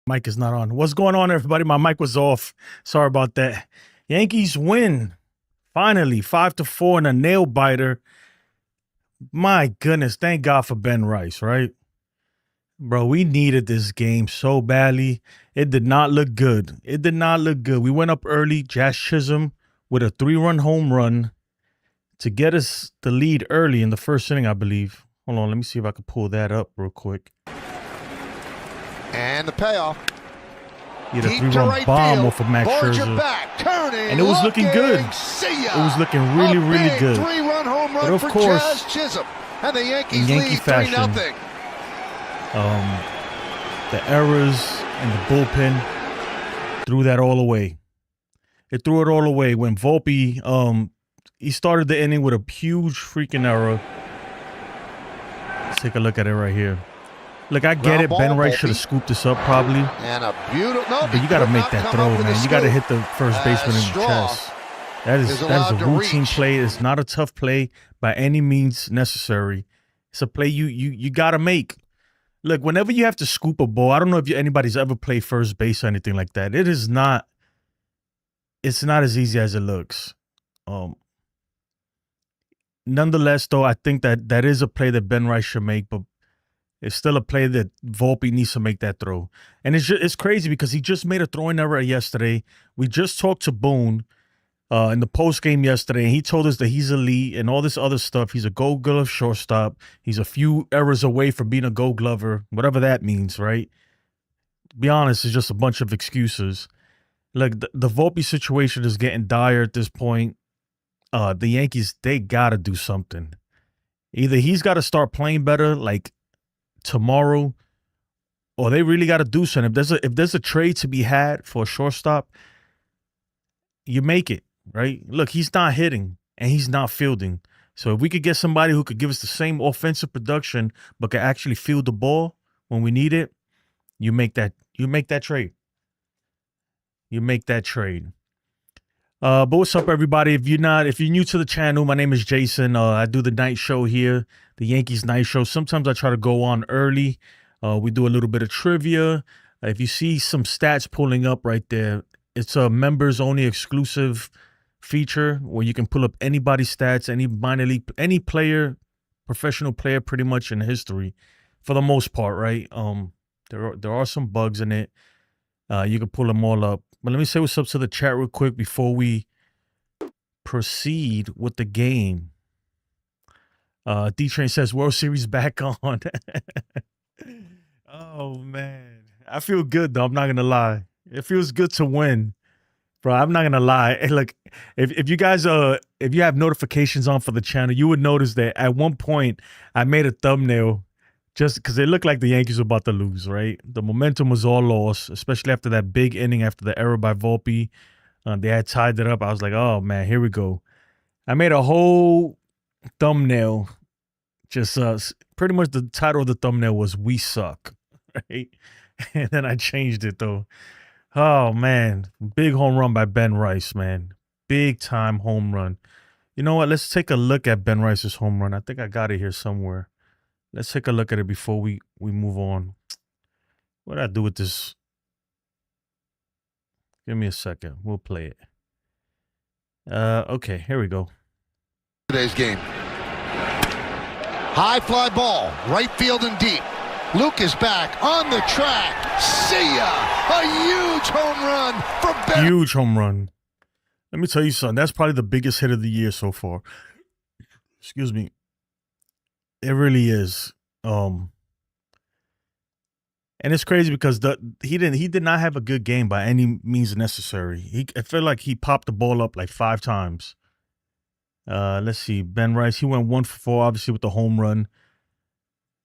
Mic is not on. What's going on, everybody? My mic was off. Sorry about that. Yankees win. Finally, 5-4 in a nail biter. My goodness, thank God for Ben Rice, right? Bro, we needed this game so badly. It did not look good. It did not look good. We went up early. Chisholm with a 3-run home run to get us the lead early in the first inning, I believe. Hold on, let me see if I can pull that up real quick. And the payoff. He had a 3-run bomb off of Max Scherzer. And it was looking good. It was looking really, really good. But of course, Chisholm. And the Yankees in Yankee lead fashion, 3-0. the errors and the bullpen threw that all away. It threw it all away when Volpe, he started the inning with a huge freaking error. Let's take a look at it right here. Look, I get it. Ben Rice should have scooped this up probably. And a beautiful, but you got to make that throw, man. You got to hit the first baseman in the chest. That is a routine play. It's not a tough play by any means necessary. It's a play you got to make. Look, whenever you have to scoop a ball, I don't know if anybody's ever played first base or anything like that. It is not. It's not as easy as it looks. Nonetheless, though, I think that is a play that Ben Rice should make, but it's still a play that Volpe needs to make that throw. And it's crazy because he just made a throwing error yesterday. We just talked to Boone in the postgame yesterday, and he told us that he's elite and all this other stuff. He's a Gold Glove shortstop. He's a few errors away from being a Gold Glover, whatever that means, right? To be honest, it's just a bunch of excuses. Look, the Volpe situation is getting dire at this point. The Yankees, they got to do something. Either he's got to start playing better, like tomorrow, or they really got to do something. If there's a trade to be had for a shortstop, you make it, right? Look, he's not hitting and he's not fielding. So if we could get somebody who could give us the same offensive production but can actually field the ball when we need it, you make that trade. You make that trade. But what's up, everybody? If you're new to the channel, my name is Jason. I do the night show here, the Yankees night show. Sometimes I try to go on early. We do a little bit of trivia. If you see some stats pulling up right there, it's a members only exclusive feature where you can pull up anybody's stats, any minor league, any player, professional player, pretty much in history, for the most part, right? There are some bugs in it. You can pull them all up. But let me say what's up to the chat real quick before we proceed with the game. D-Train says, World Series back on. Oh, man. I feel good, though. I'm not going to lie. It feels good to win. Bro, I'm not going to lie. Hey, look, if you guys, if you have notifications on for the channel, you would notice that at one point I made a thumbnail just because it looked like the Yankees were about to lose, right? The momentum was all lost, especially after that big inning, after the error by Volpe. They had tied it up. I was like, oh, man, here we go. I made a whole thumbnail. Just pretty much the title of the thumbnail was We Suck, right? And then I changed it, though. Oh, man. Big home run by Ben Rice, man. Big time home run. You know what? Let's take a look at Ben Rice's home run. I think I got it here somewhere. Let's take a look at it before we move on. What did I do with this? Give me a second. We'll play it. Okay, here we go. Today's game. High fly ball, right field and deep. Luke is back on the track. See ya! A huge home run for Ben. Huge home run. Let me tell you something. That's probably the biggest hit of the year so far. Excuse me. It really is. And it's crazy because he did not have a good game by any means necessary. I feel like he popped the ball up like 5 times. Let's see. Ben Rice, he went 1 for 4, obviously, with the home run.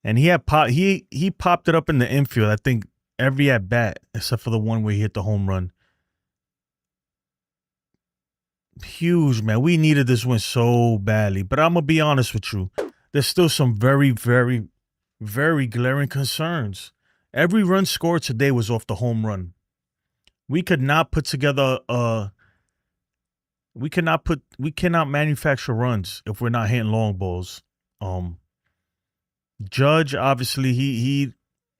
And he popped it up in the infield, I think, every at bat, except for the one where he hit the home run. Huge, man. We needed this win so badly. But I'm going to be honest with you. There's still some very, very, very glaring concerns. Every run scored today was off the home run. We could not put together we cannot manufacture runs if we're not hitting long balls. Judge, obviously, he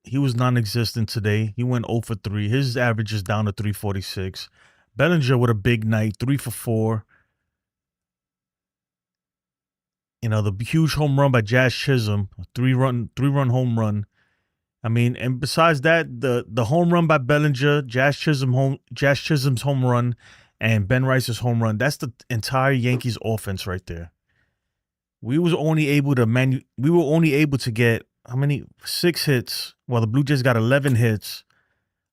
he was non-existent today. He went 0 for 3. His average is down to 346. Bellinger with a big night, 3 for 4. You know, the huge home run by Jazz Chisholm, three-run home run. I mean, and besides that, the home run by Bellinger, Jazz Chisholm's home run, and Ben Rice's home run. That's the entire Yankees offense right there. We were only able to get how many? 6 hits. Well, the Blue Jays got 11 hits.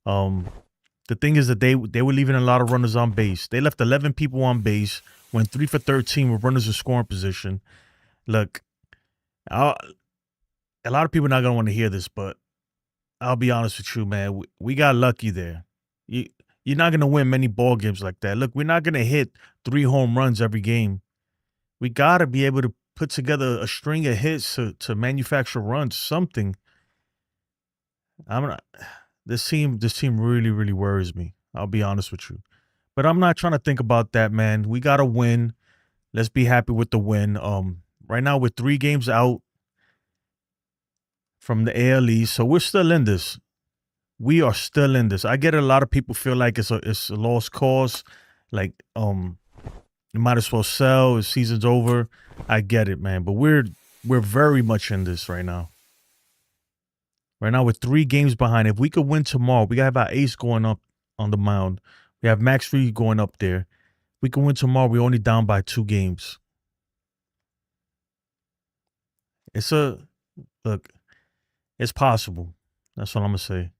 The thing is that they were leaving a lot of runners on base. They left 11 people on base, went 3 for 13 with runners in scoring position. Look, a lot of people are not going to want to hear this, but I'll be honest with you, man. We got lucky there. You're not going to win many ball games like that. Look, we're not going to hit 3 home runs every game. We got to be able to put together a string of hits to manufacture runs, something. This team really, really worries me. I'll be honest with you. But I'm not trying to think about that, man. We got to win. Let's be happy with the win. Right now, we're 3 games out from the AL East, so we're still in this. We are still in this. I get it, a lot of people feel like it's a lost cause. Like, you might as well sell. The season's over. I get it, man. But we're very much in this right now. Right now, we're 3 games behind. If we could win tomorrow, we have our ace going up on the mound. We have Max Fried going up there. If we can win tomorrow, we're only down by 2 games. Look, it's possible. That's what I'm going to say.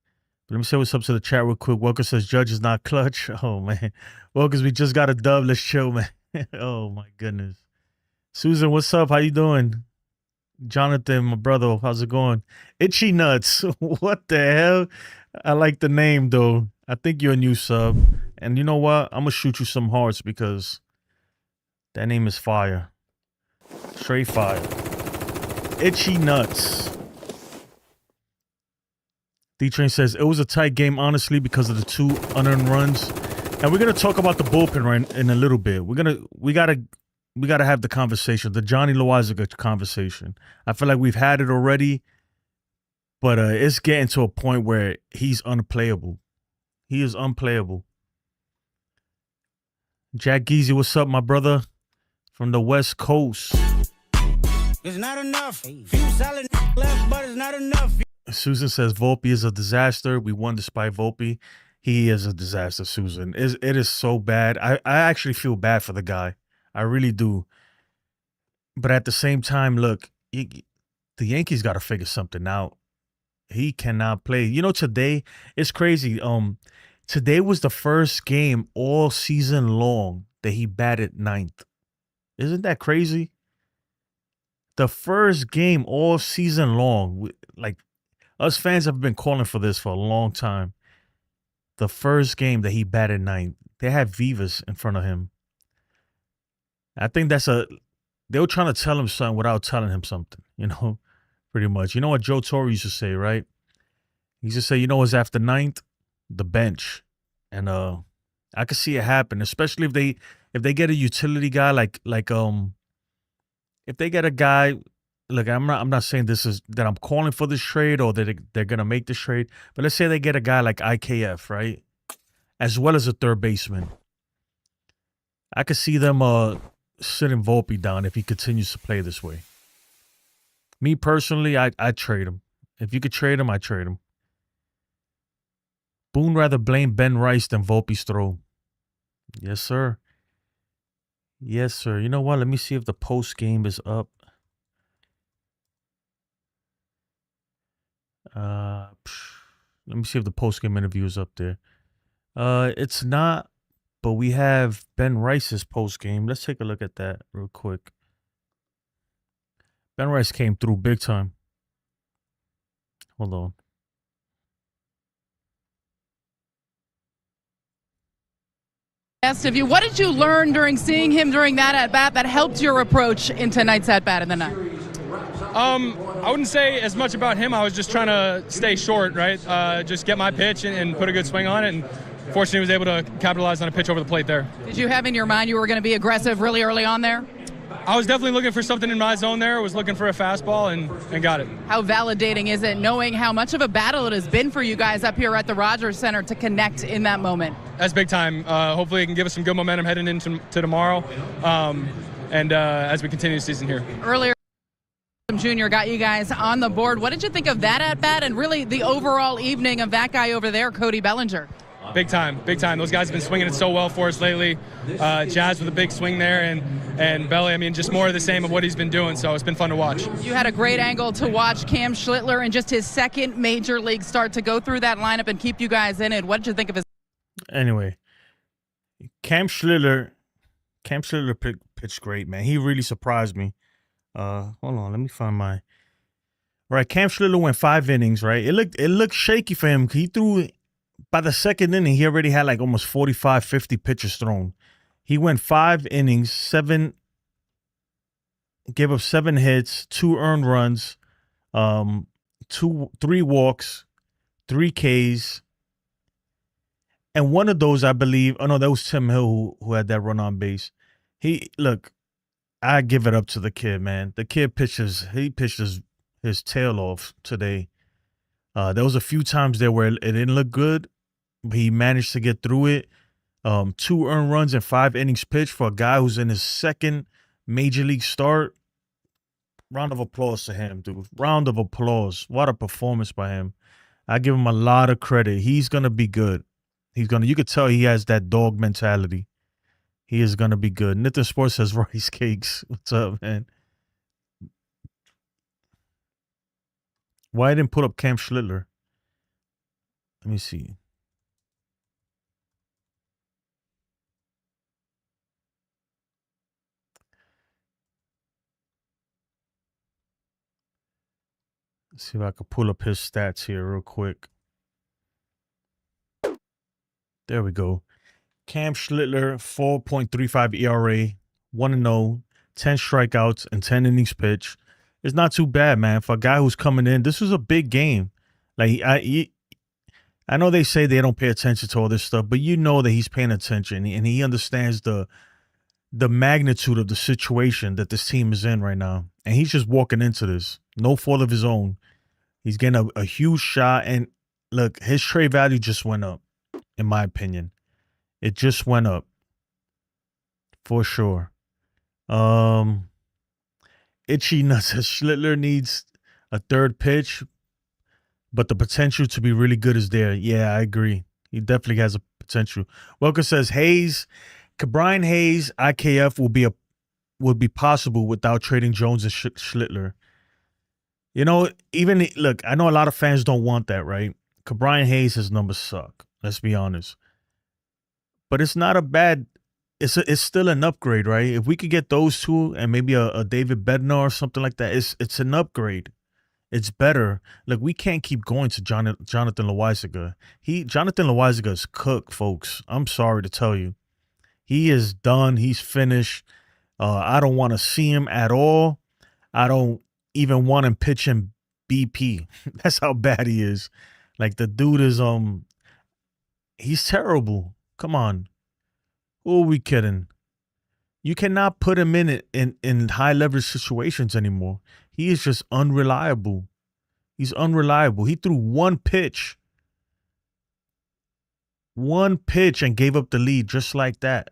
But let me say what's up to the chat real quick. Welker says, Judge is not clutch. Oh, man. Welker, we just got a dub. Let's chill, man. Oh, my goodness. Susan, what's up? How you doing? Jonathan, my brother, how's it going? Itchy Nuts. What the hell? I like the name, though. I think you're a new sub. And you know what? I'm going to shoot you some hearts because that name is fire. Straight fire. Itchy Nuts. D-Train says, it was a tight game, honestly, because of the 2 unearned runs. And we're going to talk about the bullpen right in a little bit. We got to have the conversation, the Johnny Loaisiga conversation. I feel like we've had it already, but it's getting to a point where he's unplayable. He is unplayable. Jack Geezy, what's up, my brother? From the West Coast. It's not enough. Few solid left, but it's not enough. Susan says Volpe is a disaster. We won despite Volpe. He is a disaster, Susan. It is so bad. I actually feel bad for the guy. I really do. But at the same time, look, the Yankees got to figure something out. He cannot play. You know, today, it's crazy. Today was the first game all season long that he batted 9th. Isn't that crazy? The first game all season long. Like, us fans have been calling for this for a long time. The first game that he batted 9th. They had Vivas in front of him. I think they were trying to tell him something without telling him something, you know, pretty much. You know what Joe Torre used to say, right? He used to say, you know what's after 9th? The bench. And I could see it happen, especially if they get a utility guy like if they get a guy. Look, I'm not saying this is that I'm calling for this trade or that they're gonna make this trade, but let's say they get a guy like IKF, right, as well as a third baseman. I could see them sitting Volpe down if he continues to play this way. Me personally, I'd trade him. If you could trade him, I'd trade him. Boone rather blame Ben Rice than Volpe's throw. Yes, sir. Yes, sir. You know what? Let me see if the post game is up. Let me see if the post game interview is up there. It's not, but we have Ben Rice's post game. Let's take a look at that real quick. Ben Rice came through big time. Hold on. Asked of you, what did you learn during seeing him during that at-bat that helped your approach in tonight's at-bat in the ninth? I wouldn't say as much about him. I was just trying to stay short, right? Just get my pitch and put a good swing on it, and fortunately was able to capitalize on a pitch over the plate there. Did you have in your mind you were going to be aggressive really early on there? I was definitely looking for something in my zone there. Was looking for a fastball and got it. How validating is it knowing how much of a battle it has been for you guys up here at the Rogers Center to connect in that moment? That's big time. Hopefully it can give us some good momentum heading into tomorrow and as we continue the season here. Earlier, Jr. got you guys on the board. What did you think of that at-bat and really the overall evening of that guy over there, Cody Bellinger? Big time, big time. Those guys have been swinging it so well for us lately. Jazz with a big swing there, and Belly, I mean, just more of the same of what he's been doing, so it's been fun to watch. You had a great angle to watch Cam Schlittler in just his second major league start to go through that lineup and keep you guys in it. What did you think of his? Anyway, Cam Schlittler pitched great, man. He really surprised me. Hold on, let me find my. Right, Cam Schlittler went 5 innings, right? It looked shaky for him. He threw, by the second inning, he already had like almost 45, 50 pitches thrown. He went 5 innings, gave up 7 hits, 2 earned runs, 3 walks, 3 Ks. And one of those, I believe, oh no, that was Tim Hill who had that run on base. I give it up to the kid, man. The kid pitched his tail off today. There was a few times there where it didn't look good, but he managed to get through it. 2 earned runs and 5 innings pitched for a guy who's in his second major league start. Round of applause to him, dude. Round of applause. What a performance by him. I give him a lot of credit. He's gonna be good. You could tell he has that dog mentality. He is gonna be good. Nitin Sports says rice cakes. What's up, man? Why I didn't put up Cam Schlittler? Let me see. Let's see if I could pull up his stats here real quick. There we go. Cam Schlittler, 4.35 ERA, 1-0, 10 strikeouts, and 10 innings pitched. It's not too bad, man. For a guy who's coming in, this was a big game. Like I know they say they don't pay attention to all this stuff, but you know that he's paying attention and he understands the magnitude of the situation that this team is in right now. And he's just walking into this. No fault of his own. He's getting a huge shot. And look, his trade value just went up, in my opinion. It just went up. For sure. Itchy Nuts says Schlittler needs a third pitch, but the potential to be really good is there. Yeah, I agree. He definitely has a potential. Welker says Brian Hayes IKF would be possible without trading Jones and Schlittler. You know, look, I know a lot of fans don't want that, right? Brian Hayes, his numbers suck. Let's be honest. But it's not a bad. It's still an upgrade, right? If we could get those two and maybe a David Bednar or something like that, it's an upgrade. It's better. Look, we can't keep going to Jonathan Loaisiga. Jonathan Loaisiga is cooked, folks. I'm sorry to tell you. He is done. He's finished. I don't want to see him at all. I don't even want him pitching BP. That's how bad he is. Like, the dude is he's terrible. Come on. Who are we kidding? You cannot put him in high leverage situations anymore. He is just unreliable. He's unreliable. He threw one pitch and gave up the lead just like that.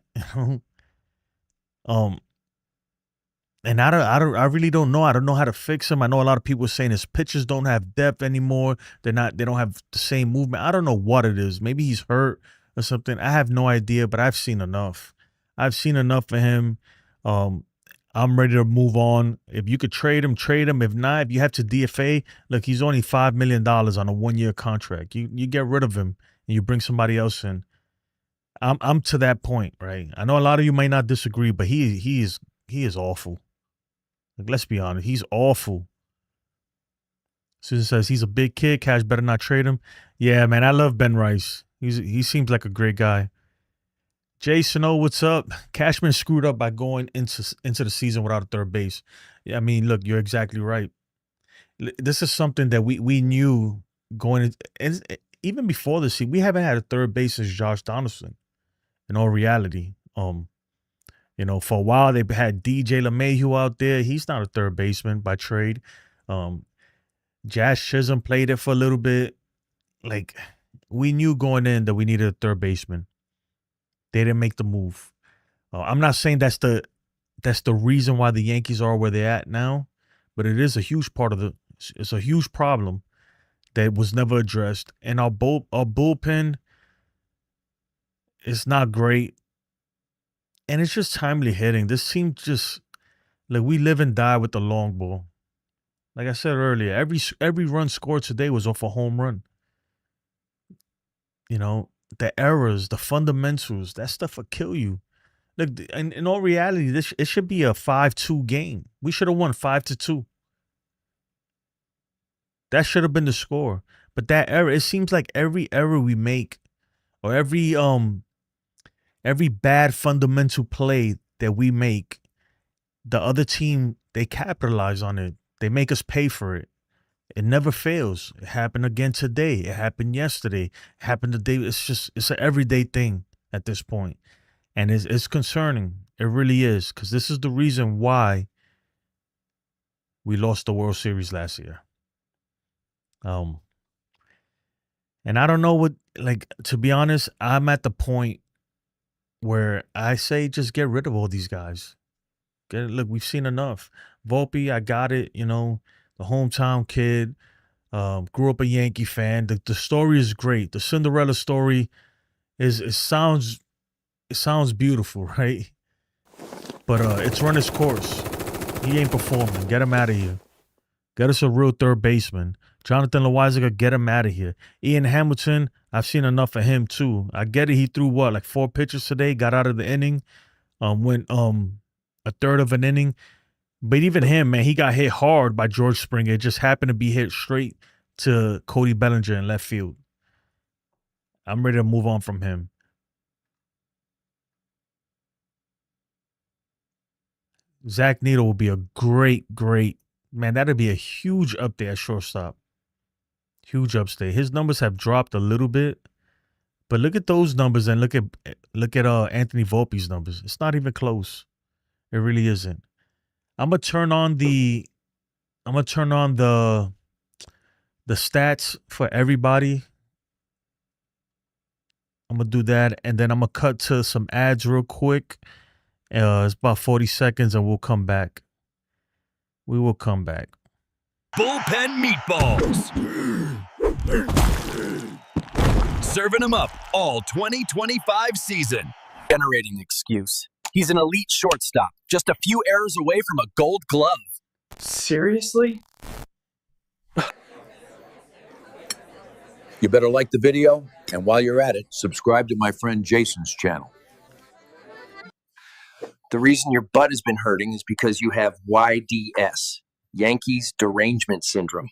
And I really don't know. I don't know how to fix him. I know a lot of people are saying his pitches don't have depth anymore. They don't have the same movement. I don't know what it is. Maybe he's hurt or something. I have no idea, but I've seen enough. I've seen enough for him. I'm ready to move on. If you could trade him, trade him. If not, if you have to DFA, look, he's only $5 million on a 1-year contract. You get rid of him and you bring somebody else in. I'm to that point, right? I know a lot of you might not disagree, but he is awful. Like, let's be honest, he's awful. Susan says he's a big kid. Cash better not trade him. Yeah, man, I love Ben Rice. He seems like a great guy. Jay Snow, what's up? Cashman screwed up by going into the season without a third base. Yeah, I mean, look, you're exactly right. This is something that we knew going in, even before the season. We haven't had a third base since Josh Donaldson. In all reality, You know, for a while they had DJ LeMahieu out there. He's not a third baseman by trade. Jazz Chisholm played it for a little bit. Like, we knew going in that we needed a third baseman. They didn't make the move. I'm not saying that's the reason why the Yankees are where they're at now, but it is a huge part of it's a huge problem that was never addressed. And our bullpen is not great. And it's just timely hitting. This team just, like, we live and die with the long ball. Like I said earlier, every run scored today was off a home run. You know, the errors, the fundamentals, that stuff will kill you. Look, in all reality, it should be a 5-2 game. We should have won 5-2. That should have been the score. But that error, it seems like every error we make, or every bad fundamental play that we make, the other team, they capitalize on it. They make us pay for it. It never fails. It happened again today. It happened yesterday. It happened today. It's an everyday thing at this point. And it's concerning. It really is. Because this is the reason why we lost the World Series last year. And I don't know what, like, to be honest, I'm at the point where I say just get rid of all these guys. Look, we've seen enough. Volpe, I got it, you know, the hometown kid, grew up a Yankee fan. The story is great. The Cinderella story it sounds beautiful, right? But it's run its course. He ain't performing. Get him out of here. Get us a real third baseman. Jonathan Loaisiga, get him out of here. Ian Hamilton, I've seen enough of him too. I get it. He threw like 4 pitches today, got out of the inning, went a third of an inning. But even him, man, he got hit hard by George Springer. It just happened to be hit straight to Cody Bellinger in left field. I'm ready to move on from him. Zach Needle will be a great, man, that'd be a huge update at shortstop. Huge upstate. His numbers have dropped a little bit, but look at those numbers and look at Anthony Volpe's numbers. It's not even close. It really isn't. I'm gonna turn on the stats for everybody. I'm gonna do that, and then I'm gonna cut to some ads real quick. It's about 40 seconds, and we'll come back. We will come back. Bullpen meatballs. Serving them up all 2025 season. Generating excuse. He's an elite shortstop, just a few errors away from a gold glove. Seriously? You better like the video, and while you're at it, subscribe to my friend Jason's channel. The reason your butt has been hurting is because you have YDS, Yankees Derangement Syndrome.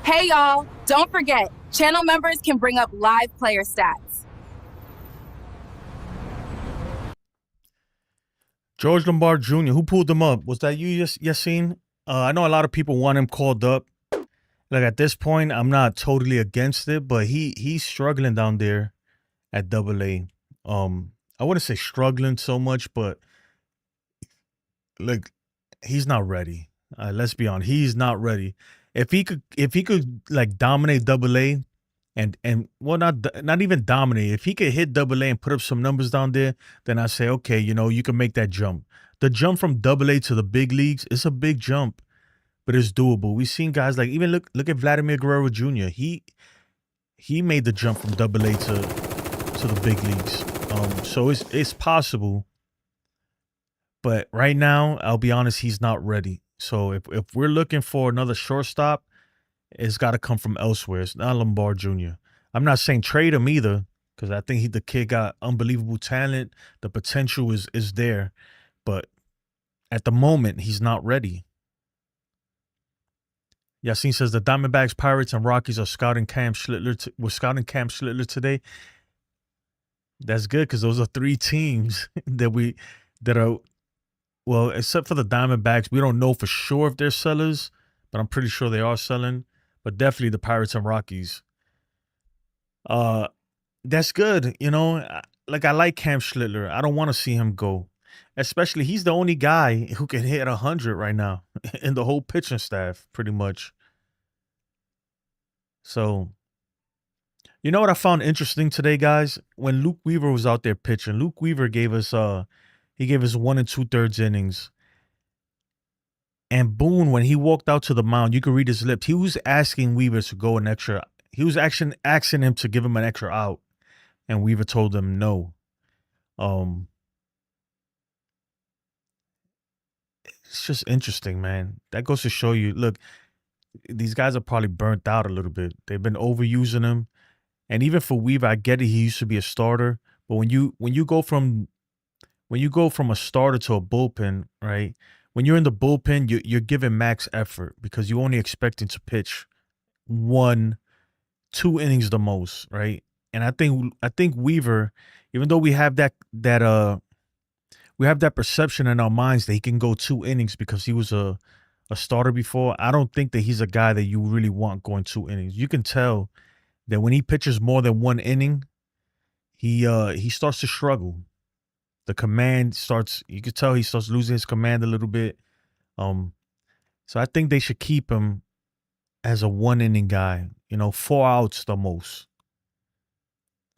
Hey y'all, don't forget, channel members can bring up live player stats. George Lombard Jr., who pulled him up? Was that you, Yassine? I know a lot of people want him called up. Like, at this point, I'm not totally against it, but he's struggling down there at AA. I wouldn't say struggling so much, but look, he's not ready. Let's be honest, he's not ready. If he could like dominate AA, and well, not even dominate. If he could hit AA and put up some numbers down there, then I say, okay, you know, you can make that jump. The jump from AA to the big leagues, it's a big jump, but it's doable. We've seen guys like, even look at Vladimir Guerrero Jr. He made the jump from AA to the big leagues. So it's possible. But right now, I'll be honest, he's not ready. So if we're looking for another shortstop, it's got to come from elsewhere. It's not Lombard Jr. I'm not saying trade him either, because I think the kid got unbelievable talent. The potential is there. But at the moment, he's not ready. Yassine says the Diamondbacks, Pirates, and Rockies are scouting Cam Schlittler. We're scouting Cam Schlittler today. That's good, because those are 3 teams that are, well, except for the Diamondbacks, we don't know for sure if they're sellers, but I'm pretty sure they are selling. But definitely the Pirates and Rockies. That's good. You know, like I like Cam Schlittler. I don't want to see him go. Especially he's the only guy who can hit 100 right now in the whole pitching staff, pretty much. So, you know what I found interesting today, guys? When Luke Weaver was out there pitching, Luke Weaver gave us 1 2/3 innings. And Boone, when he walked out to the mound, you could read his lips. He was asking Weaver to go an extra. He was actually asking him to give him an extra out, and Weaver told him no. It's just interesting, man. That goes to show you. Look, these guys are probably burnt out a little bit. They've been overusing him, and even for Weaver, I get it. He used to be a starter, but when you go from a starter to a bullpen, right? When you're in the bullpen, you're giving max effort because you're only expecting to pitch 1-2 innings the most, right? And I think Weaver, even though we have that perception in our minds that he can go 2 innings because he was a starter before, I don't think that he's a guy that you really want going 2 innings. You can tell that when he pitches more than 1 inning, he starts to struggle. The command starts, you could tell he starts losing his command a little bit. So I think they should keep him as a 1-inning guy, 4 outs the most.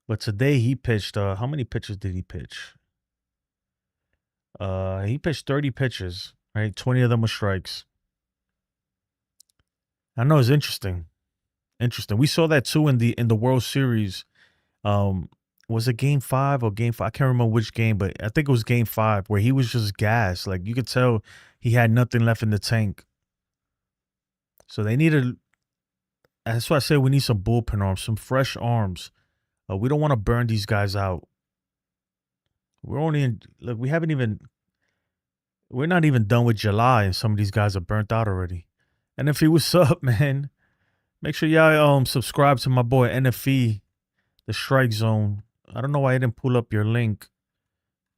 But today he pitched, how many pitches did he pitch? He pitched 30 pitches, right? 20 of them were strikes. I know, it's interesting. We saw that too in the World Series. Was it Game 5 or Game 4? I can't remember which game, but I think it was Game 5 where he was just gassed. Like, you could tell he had nothing left in the tank. So they needed. That's why I say we need some bullpen arms, some fresh arms. We don't want to burn these guys out. We're only in. Look, we're not even done with July, and some of these guys are burnt out already. NFE, what's up, man? Make sure y'all subscribe to my boy NFE, the Strike Zone. I don't know why I didn't pull up your link,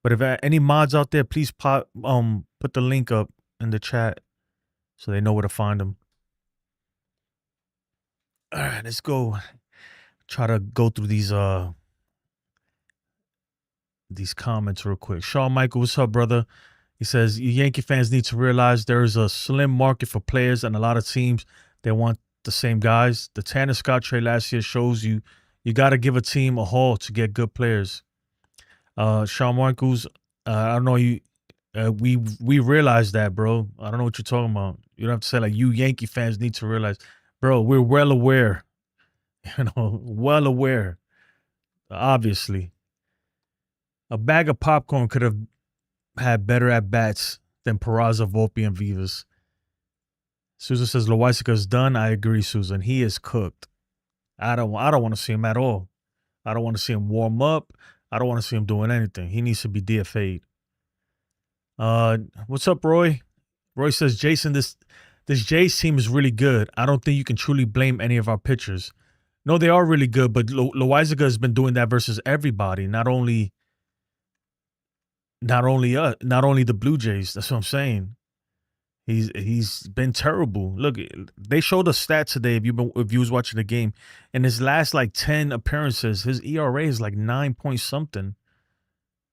but if any mods out there, please put the link up in the chat so they know where to find them. All right, let's go. Try to go through these comments real quick. Shawn Michael, what's up, brother? He says, you Yankee fans need to realize there is a slim market for players and a lot of teams that want the same guys. The Tanner Scott trade last year shows you got to give a team a haul to get good players. Shawn Michaels, I don't know you. We realize that, bro. I don't know what you're talking about. You don't have to say like you Yankee fans need to realize, bro. We're well aware, well aware. Obviously, a bag of popcorn could have had better at bats than Peraza, Volpe, and Vivas. Susan says Loaisiga is done. I agree, Susan. He is cooked. I don't want to see him at all. I don't want to see him warm up. I don't want to see him doing anything. He needs to be DFA'd. What's up, Roy? Roy says, Jason, this Jays team is really good. I don't think you can truly blame any of our pitchers. No, they are really good, but Loaisiga has been doing that versus everybody, not only the Blue Jays. That's what I'm saying. He's been terrible. Look, they showed a stat today. If you was watching the game, in his last like 10 appearances, his ERA is like 9 point something.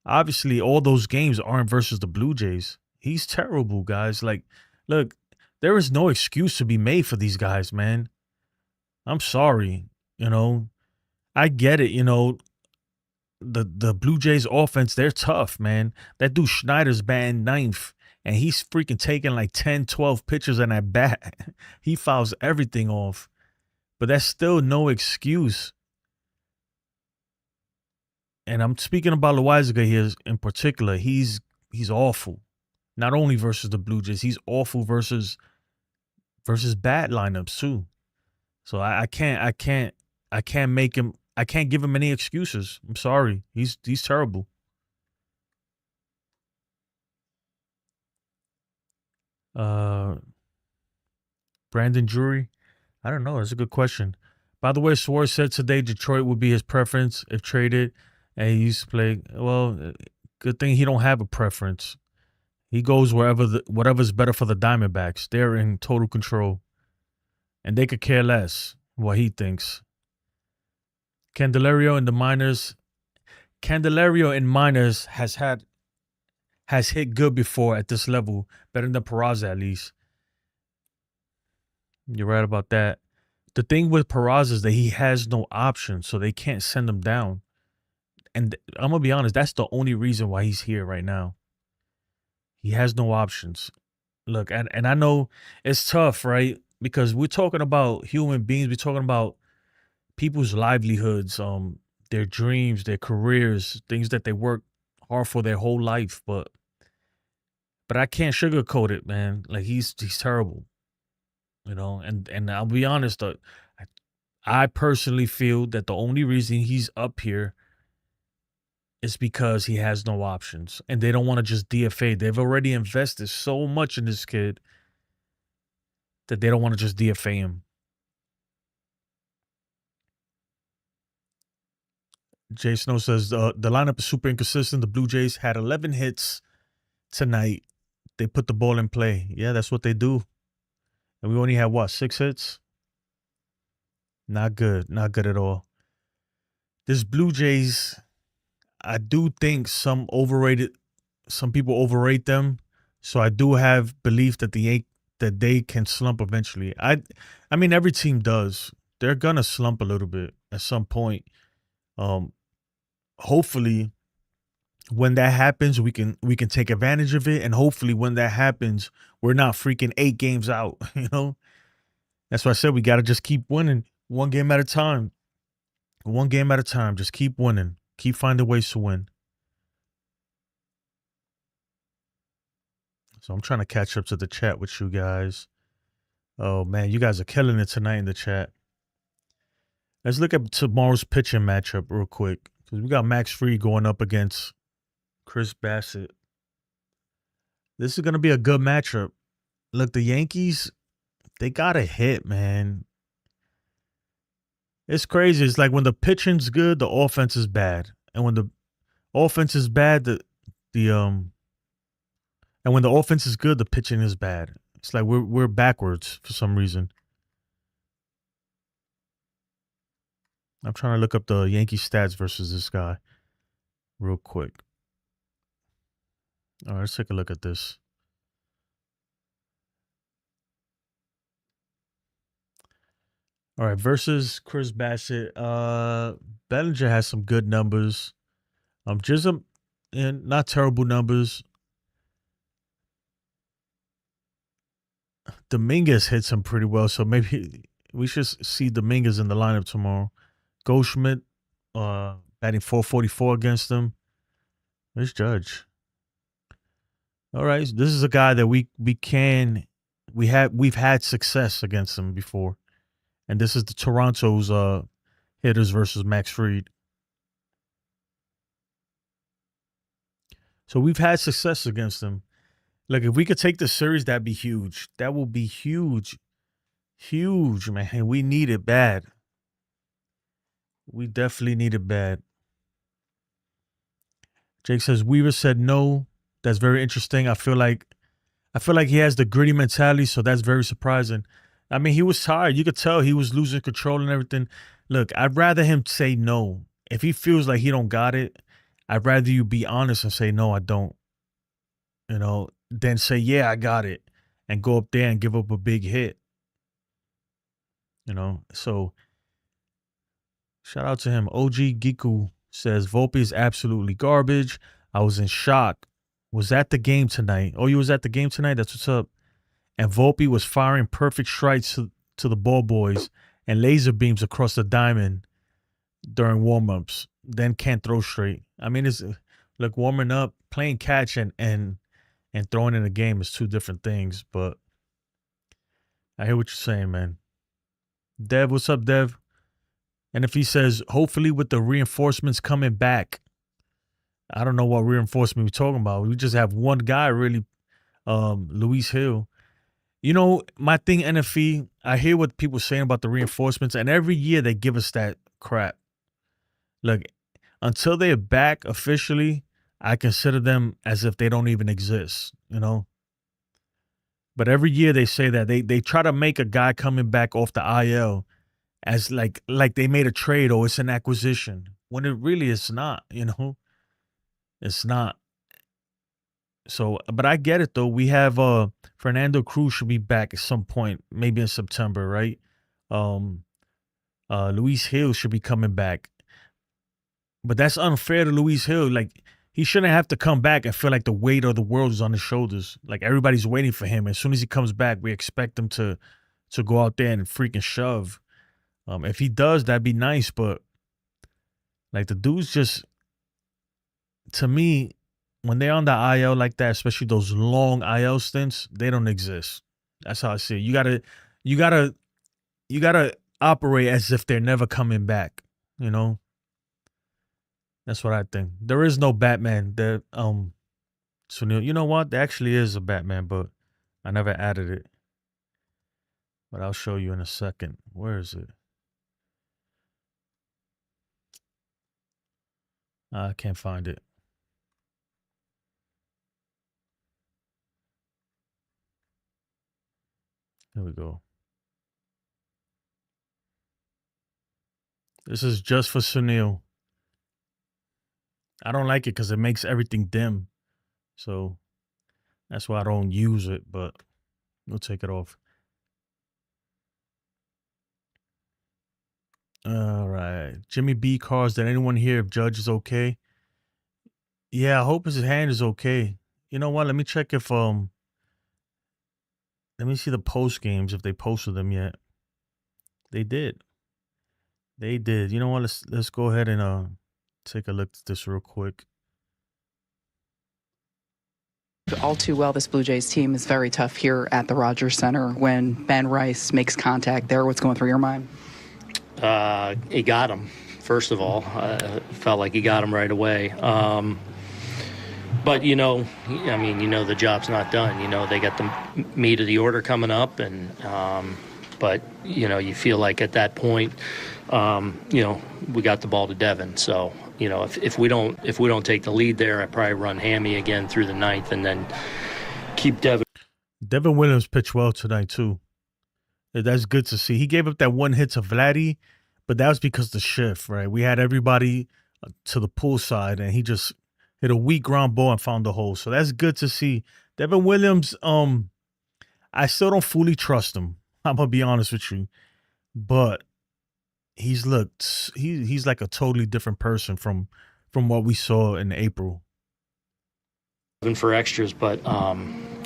Obviously, all those games aren't versus the Blue Jays. He's terrible, guys. Like, look, there is no excuse to be made for these guys, man. I'm sorry. I get it. The Blue Jays offense, they're tough, man. That dude Schneider's batting 9th. And he's freaking taking like 10, 12 pitches in that bat. He fouls everything off. But that's still no excuse. And I'm speaking about Loaisiga here in particular. He's awful. Not only versus the Blue Jays, he's awful versus bad lineups too. So I can't make him. I can't give him any excuses. I'm sorry. He's terrible. Brandon Drury, I don't know. That's a good question. By the way, Suarez said today Detroit would be his preference if traded, and he used to play. Well, good thing he don't have a preference. He goes whatever's better for the Diamondbacks. They're in total control, and they could care less what he thinks. Candelario and the minors. Candelario in minors has hit good before at this level, better than Peraza at least. You're right about that. The thing with Peraza is that he has no option, so they can't send him down. And I'm gonna be honest, that's the only reason why he's here right now. He has no options. Look, and I know it's tough, right? Because we're talking about human beings, we're talking about people's livelihoods, their dreams, their careers, things that they work hard for their whole life. But I can't sugarcoat it, man. Like he's terrible, you know. And I'll be honest, I personally feel that the only reason he's up here is because he has no options, and they don't want to just DFA. They've already invested so much in this kid that they don't want to just DFA him. Jay Snow says the lineup is super inconsistent. The Blue Jays had 11 hits tonight. They put the ball in play. Yeah, that's what they do. And we only had, 6 hits? Not good. Not good at all. This Blue Jays, I do think some people overrate them. So I do have belief that they can slump eventually. I mean, every team does. They're going to slump a little bit at some point. Hopefully when that happens, we can take advantage of it. And hopefully when that happens, we're not freaking 8 games out, you know? That's why I said we got to just keep winning one game at a time. One game at a time. Just keep winning. Keep finding ways to win. So I'm trying to catch up to the chat with you guys. Oh, man, you guys are killing it tonight in the chat. Let's look at tomorrow's pitching matchup real quick. Because we got Max Fried going up against Chris Bassett. This is going to be a good matchup. Look, the Yankees, they got a hit, man. It's crazy. It's like when the pitching's good, the offense is bad. And when the offense is bad, and when the offense is good, the pitching is bad. It's like we're backwards for some reason. I'm trying to look up the Yankee stats versus this guy real quick. All right, let's take a look at this. All right, versus Chris Bassett. Bellinger has some good numbers. Chisholm, and not terrible numbers. Dominguez hits him pretty well, so maybe we should see Dominguez in the lineup tomorrow. Goldschmidt, batting .444 against him. There's Judge. All right, this is a guy that we've had success against him before, and this is the Toronto's hitters versus Max Fried. So we've had success against him. Look, if we could take the series, that'd be huge. That will be huge, huge, man. We need it bad. We definitely need it bad. Jake says Weaver said no. That's very interesting. I feel like he has the gritty mentality, so that's very surprising. I mean, he was tired. You could tell he was losing control and everything. Look, I'd rather him say no. If he feels like he don't got it, I'd rather you be honest and say, no, I don't. You know, than say, yeah, I got it, and go up there and give up a big hit. You know, so shout out to him. OG Giku says Volpe is absolutely garbage. I was in shock. Was at the game tonight. Oh, you was at the game tonight? That's what's up. And Volpe was firing perfect strikes to the ball boys and laser beams across the diamond during warm-ups. Then can't throw straight. I mean, it's like warming up, playing catch and throwing in a game is two different things. But I hear what you're saying, man. Dev, what's up, Dev? And if he says, hopefully with the reinforcements coming back, I don't know what reinforcement we're talking about. We just have one guy, really, Luis Hill. You know, my thing, NFE, I hear what people are saying about the reinforcements, and every year they give us that crap. Look, until they're back officially, I consider them as if they don't even exist, you know? But every year they say that. They try to make a guy coming back off the IL as like they made a trade or it's an acquisition, when it really is not, It's not. So, but I get it though. We have Fernando Cruz should be back at some point, maybe in September, right? Um Luis Hill should be coming back. But that's unfair to Luis Hill. Like, he shouldn't have to come back and feel like the weight of the world is on his shoulders. Like, everybody's waiting for him. As soon as he comes back, we expect him to go out there and freaking shove. If he does, that'd be nice. But like, the dude's just, to me, when they're on the IL like that, especially those long IL stints, they don't exist. That's how I see it. You gotta operate as if they're never coming back. That's what I think. There is no Batman. Sunil, you know what? There actually is a Batman, but I never added it. But I'll show you in a second. Where is it? I can't find it. There we go. This is just for Sunil. I don't like it because it makes everything dim. So that's why I don't use it, but we'll take it off. All right. Jimmy B. Cars, did anyone hear if Judge is okay? Yeah, I hope his hand is okay. You know what? Let me check if let me see the post games if they posted them yet. They did. They did. You know what? Let's go ahead and take a look at this real quick. All too well, this Blue Jays team is very tough here at the Rogers Center. When Ben Rice makes contact there, what's going through your mind? He got him, first of all. Felt like he got him right away. But, the job's not done. They got the meat of the order coming up. But, you feel like at that point, we got the ball to Devin. So, if we don't take the lead there, I'd probably run Hammy again through the ninth and then keep Devin. Devin Williams pitched well tonight, too. That's good to see. He gave up that one hit to Vladdy, but that was because of the shift, right? We had everybody to the pool side, and he just hit a weak ground ball and found the hole. So that's good to see. Devin Williams, I still don't fully trust him. I'm going to be honest with you. But he's like a totally different person from what we saw in April. For extras, but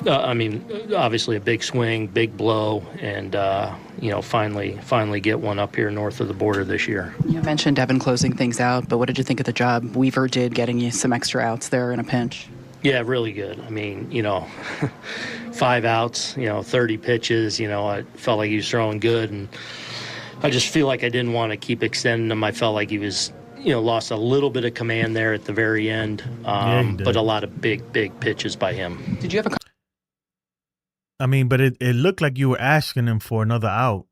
obviously a big swing, big blow, and finally get one up here north of the border this year. You mentioned Devin closing things out, but what did you think of the job Weaver did getting you some extra outs there in a pinch? Yeah, really good. 5 outs, 30 pitches. I felt like he was throwing good, and I just feel like I didn't want to keep extending him. I felt like he was, lost a little bit of command there at the very end, but a lot of big pitches by him. Did you have a... but it looked like you were asking him for another out.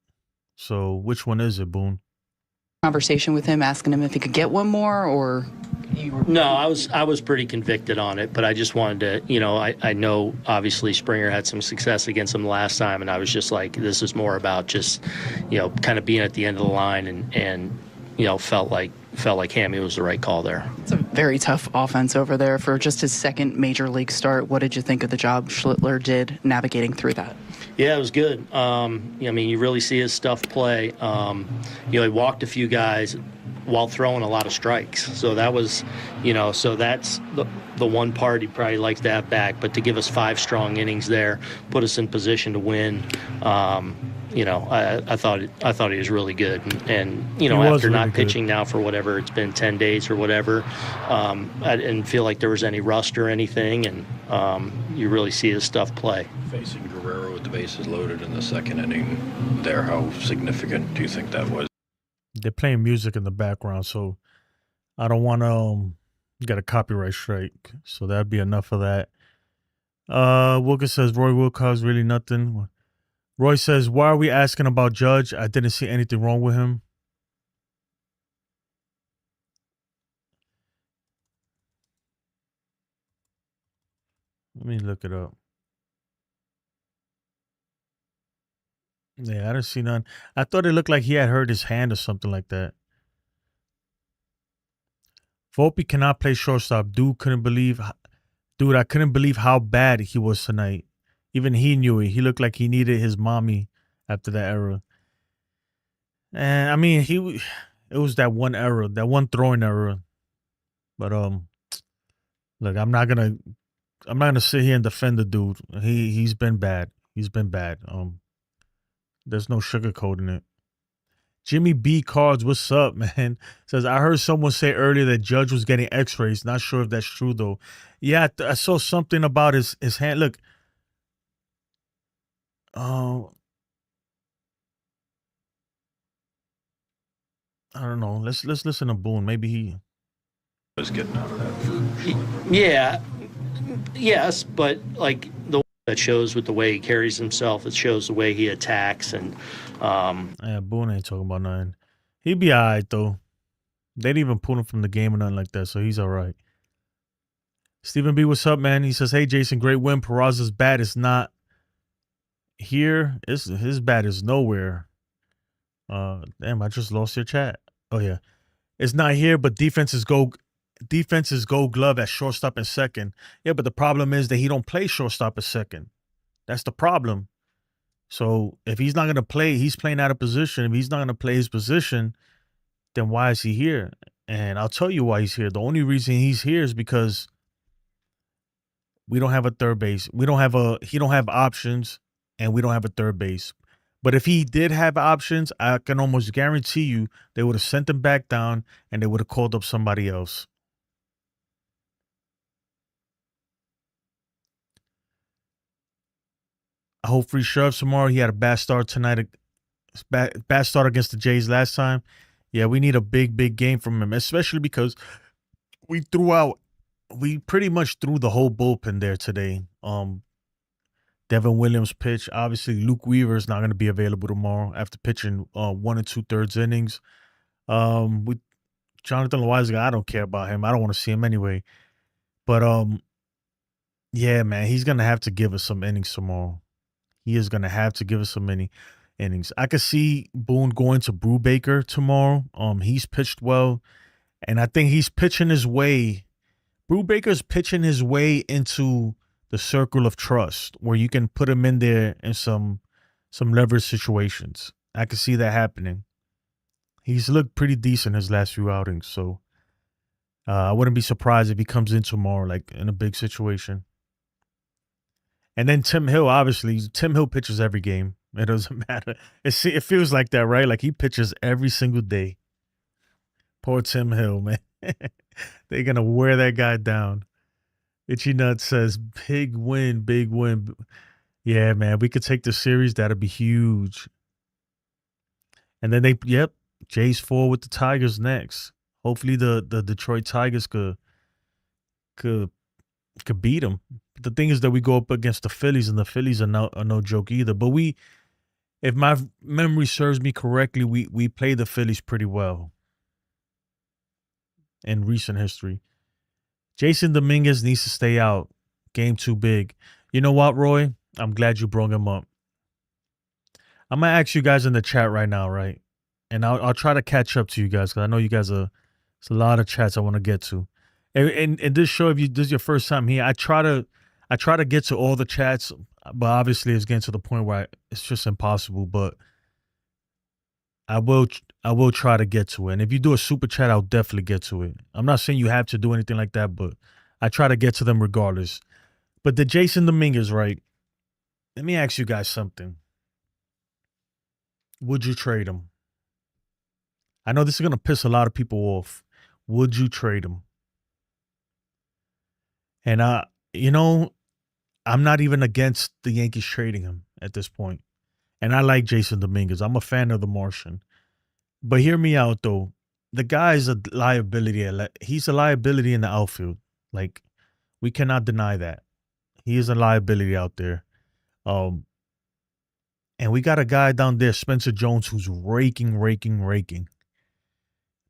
So which one is it, Boone? Conversation with him, asking him if he could get one more, or... No, I was pretty convicted on it, but I just wanted to, I know obviously Springer had some success against him last time, and I was just like, this is more about just, kind of being at the end of the line and felt like Hammy was the right call there. It's a very tough offense over there for just his second major league start. What did you think of the job Schlittler did navigating through that? Yeah, it was good. You really see his stuff play. He walked a few guys while throwing a lot of strikes. So that was, so that's the one part he probably likes to have back. But to give us 5 strong innings there, put us in position to win, I thought he was really good. And after not pitching now for whatever, it's been 10 days or whatever, I didn't feel like there was any rust or anything. And you really see his stuff play. Facing Guerrero with the bases loaded in the second inning there, how significant do you think that was? They're playing music in the background, so I don't want to get a copyright strike. So that'd be enough of that. Wilkins says Roy Wilcox really nothing. Roy says, why are we asking about Judge? I didn't see anything wrong with him. Let me look it up. Yeah, I didn't see none. I thought it looked like he had hurt his hand or something like that. Volpe cannot play shortstop. Dude, I couldn't believe how bad he was tonight. Even he knew it. He looked like he needed his mommy after that error. And I mean, it was that one error, that one throwing error. But look, I'm not gonna sit here and defend the dude. He's been bad. He's been bad. There's no sugarcoating it. Jimmy B Cards, what's up, man? Says, I heard someone say earlier that Judge was getting x-rays. Not sure if that's true, though. Yeah, I saw something about his hand. Look. I don't know. Let's listen to Boone. Maybe he was getting out of that. Yeah. Yes, but like the that shows with the way he carries himself, it shows the way he attacks, and yeah, Boone ain't talking about nothing. He be all right, though. They didn't even pull him from the game or nothing like that, so he's all right. Stephen B, what's up, man? He says, hey, Jason, great win. Peraza's bat is not here. His bat is nowhere. Damn, I just lost your chat. Oh, yeah. It's not here, but defenses go glove at shortstop and second. Yeah, but the problem is that he don't play shortstop at second. That's the problem. So if he's not going to play, he's playing out of position. If he's not going to play his position, then why is he here? And I'll tell you why he's here. The only reason he's here is because we don't have a third base. He don't have options, and we don't have a third base. But if he did have options, I can almost guarantee you they would have sent him back down and they would have called up somebody else. I hope free Sheriff tomorrow. He had a bad start tonight. Bad start against the Jays last time. Yeah, we need a big game from him, especially because we pretty much threw the whole bullpen there today. Devin Williams pitched. Obviously, Luke Weaver is not going to be available tomorrow after pitching 1 2/3 innings. With Jonathan Loaisiga, I don't care about him. I don't want to see him anyway. But yeah, man, he's going to have to give us some innings tomorrow. He is going to have to give us some innings. I could see Boone going to Brubaker tomorrow. He's pitched well, and I think he's pitching his way. Brubaker's pitching his way into the circle of trust where you can put him in there in some leverage situations. I could see that happening. He's looked pretty decent his last few outings, so I wouldn't be surprised if he comes in tomorrow, like in a big situation. And then Tim Hill, obviously, Tim Hill pitches every game. It doesn't matter. It feels like that, right? Like he pitches every single day. Poor Tim Hill, man. They're going to wear that guy down. Itchy Nut says, big win, big win. Yeah, man, we could take the series. That'd be huge. And then Jays 4 with the Tigers next. Hopefully the Detroit Tigers could beat them. But the thing is that we go up against the Phillies, and the Phillies are no joke either. But if my memory serves me correctly, we played the Phillies pretty well in recent history. Jason Dominguez needs to stay out. Game too big. You know what, Roy? I'm glad you brought him up. I'm going to ask you guys in the chat right now, right? And I'll try to catch up to you guys because I know you guys there's a lot of chats I want to get to. And this show, if this is your first time here, I try to get to all the chats, but obviously it's getting to the point where it's just impossible. But I will try to get to it. And if you do a super chat, I'll definitely get to it. I'm not saying you have to do anything like that, but I try to get to them regardless. But the Jason Dominguez, right? Let me ask you guys something. Would you trade him? I know this is going to piss a lot of people off. Would you trade him? And, I'm not even against the Yankees trading him at this point. And I like Jason Dominguez. I'm a fan of the Martian. But hear me out, though. The guy is a liability. He's a liability in the outfield. Like, we cannot deny that. He is a liability out there. And we got a guy down there, Spencer Jones, who's raking.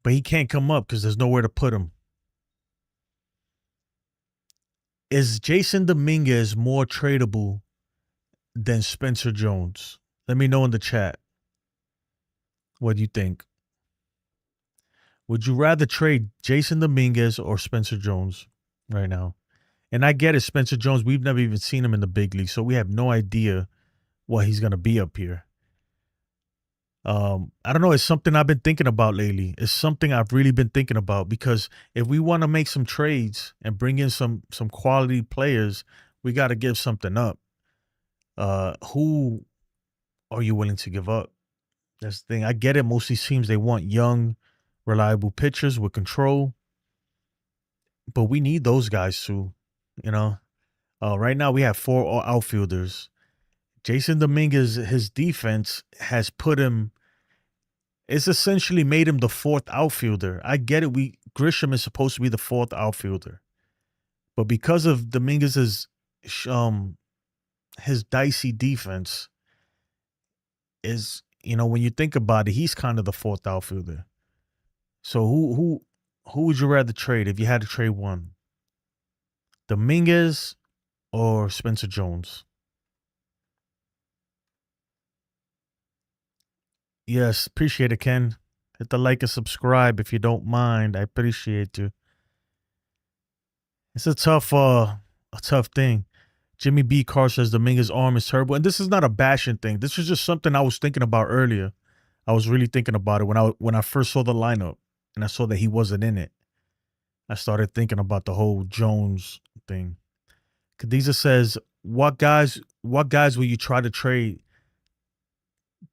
But he can't come up because there's nowhere to put him. Is Jason Dominguez more tradable than Spencer Jones? Let me know in the chat. What do you think? Would you rather trade Jason Dominguez or Spencer Jones right now? And I get it, Spencer Jones, we've never even seen him in the big league, so we have no idea what he's going to be up here. I don't know. It's something I've been thinking about lately. It's something I've really been thinking about, because if we want to make some trades and bring in some quality players, we got to give something up. Who are you willing to give up? That's the thing. I get it. Most of these teams, they want young, reliable pitchers with control. But we need those guys too, you know. Right now we have 4 outfielders. Jason Dominguez, his defense has put him, it's essentially made him the 4th outfielder. I get it. Grisham is supposed to be the 4th outfielder. But because of Dominguez's his dicey defense is, you know, when you think about it, he's kind of the 4th outfielder. So who would you rather trade if you had to trade one? Dominguez or Spencer Jones? Yes, appreciate it, Ken. Hit the like and subscribe if you don't mind. I appreciate you. It's a tough thing. Jimmy B. Carr says Dominguez's arm is terrible. And this is not a bashing thing. This is just something I was thinking about earlier. I was really thinking about it when I first saw the lineup and I saw that he wasn't in it. I started thinking about the whole Jones thing. Khadija says, what guys will you try to trade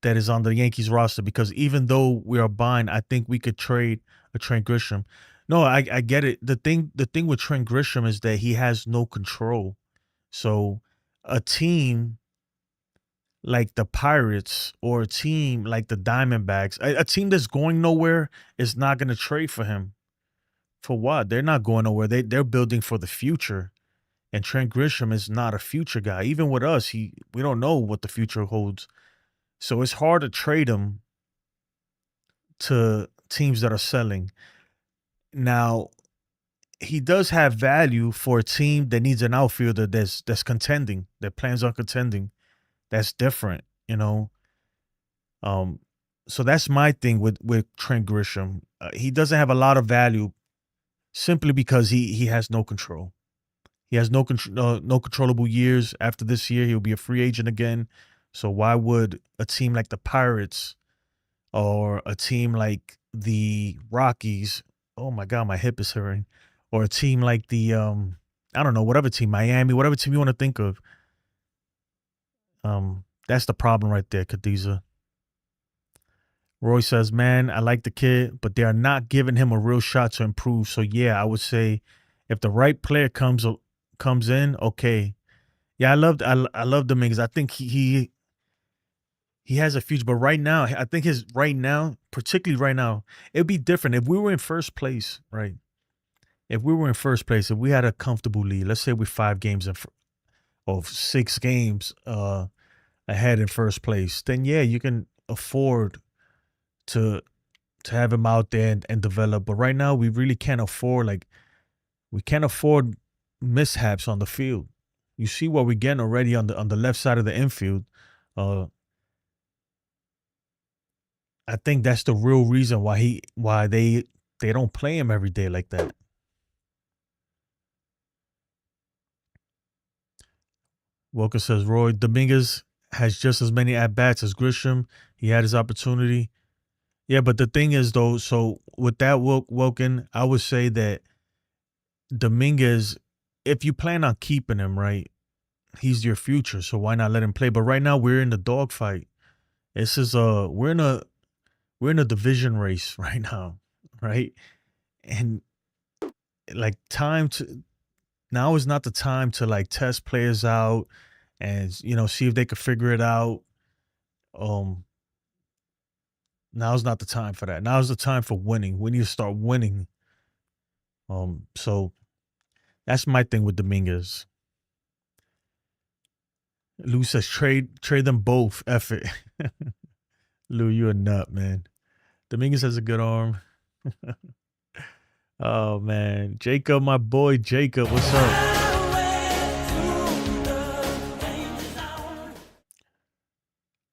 that is on the Yankees roster? Because even though we are buying, I think we could trade a Trent Grisham. No, I get it. The thing with Trent Grisham is that he has no control. So a team like the Pirates or a team like the Diamondbacks, a team that's going nowhere is not going to trade for him. For what? They're not going nowhere. They're building for the future. And Trent Grisham is not a future guy. Even with us, we don't know what the future holds. So it's hard to trade him to teams that are selling. Now, he does have value for a team that needs an outfielder that's contending, that plans on contending. That's different, you know. So that's my thing with Trent Grisham. He doesn't have a lot of value simply because he has no control. He has no controllable years. After this year, he'll be a free agent again. So why would a team like the Pirates or a team like the Rockies, oh my God, my hip is hurting, or a team like the, I don't know, whatever team, Miami, whatever team you want to think of. That's the problem right there, Khadija. Roy says, man, I like the kid, but they are not giving him a real shot to improve. So yeah, I would say if the right player comes in, okay. Yeah, I love Dominguez. I think he has a future, but right now, I think particularly right now, it'd be different if we were in first place, right? If we were in first place, if we had a comfortable lead, let's say we're 5 games or 6 games ahead in first place, then yeah, you can afford to have him out there and develop. But right now, we really can't afford mishaps on the field. You see what we're getting already on the left side of the infield. I think that's the real reason why they don't play him every day like that. Walker says, Roy, Dominguez has just as many at-bats as Grisham. He had his opportunity. Yeah, but the thing is, though, so with that, Woken, I would say that Dominguez, if you plan on keeping him, right, he's your future, so why not let him play? But right now, we're in the dogfight. This is we're in a division race right now, right? And like now is not the time to like test players out and, you know, see if they could figure it out. Now's not the time for that. Now's the time for winning. We need to start winning. So that's my thing with Dominguez. Lou says trade them both. F it. Lou, you a nut, man. Dominguez has a good arm. Oh man, Jacob, my boy Jacob, what's up?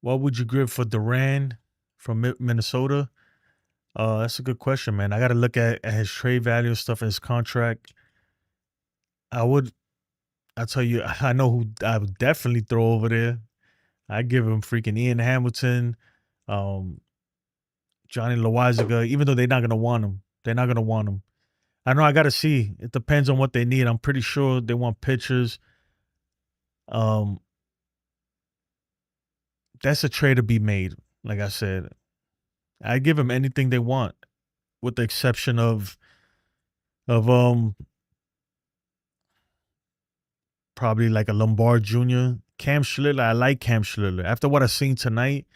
What would you give for Duran from Minnesota? That's a good question, man. I got to look at his trade value and stuff, his contract. I'll tell you, I know who I would definitely throw over there. I give him freaking Ian Hamilton, um, Johnny Loaisiga, even though they're not gonna want him. They're not gonna want him. I know I gotta see. It depends on what they need. I'm pretty sure they want pitchers. Um, that's a trade to be made. Like I said, I give them anything they want, with the exception of probably like a Lombard Jr. Cam Schlittler. I like Cam Schlittler. After what I've seen tonight,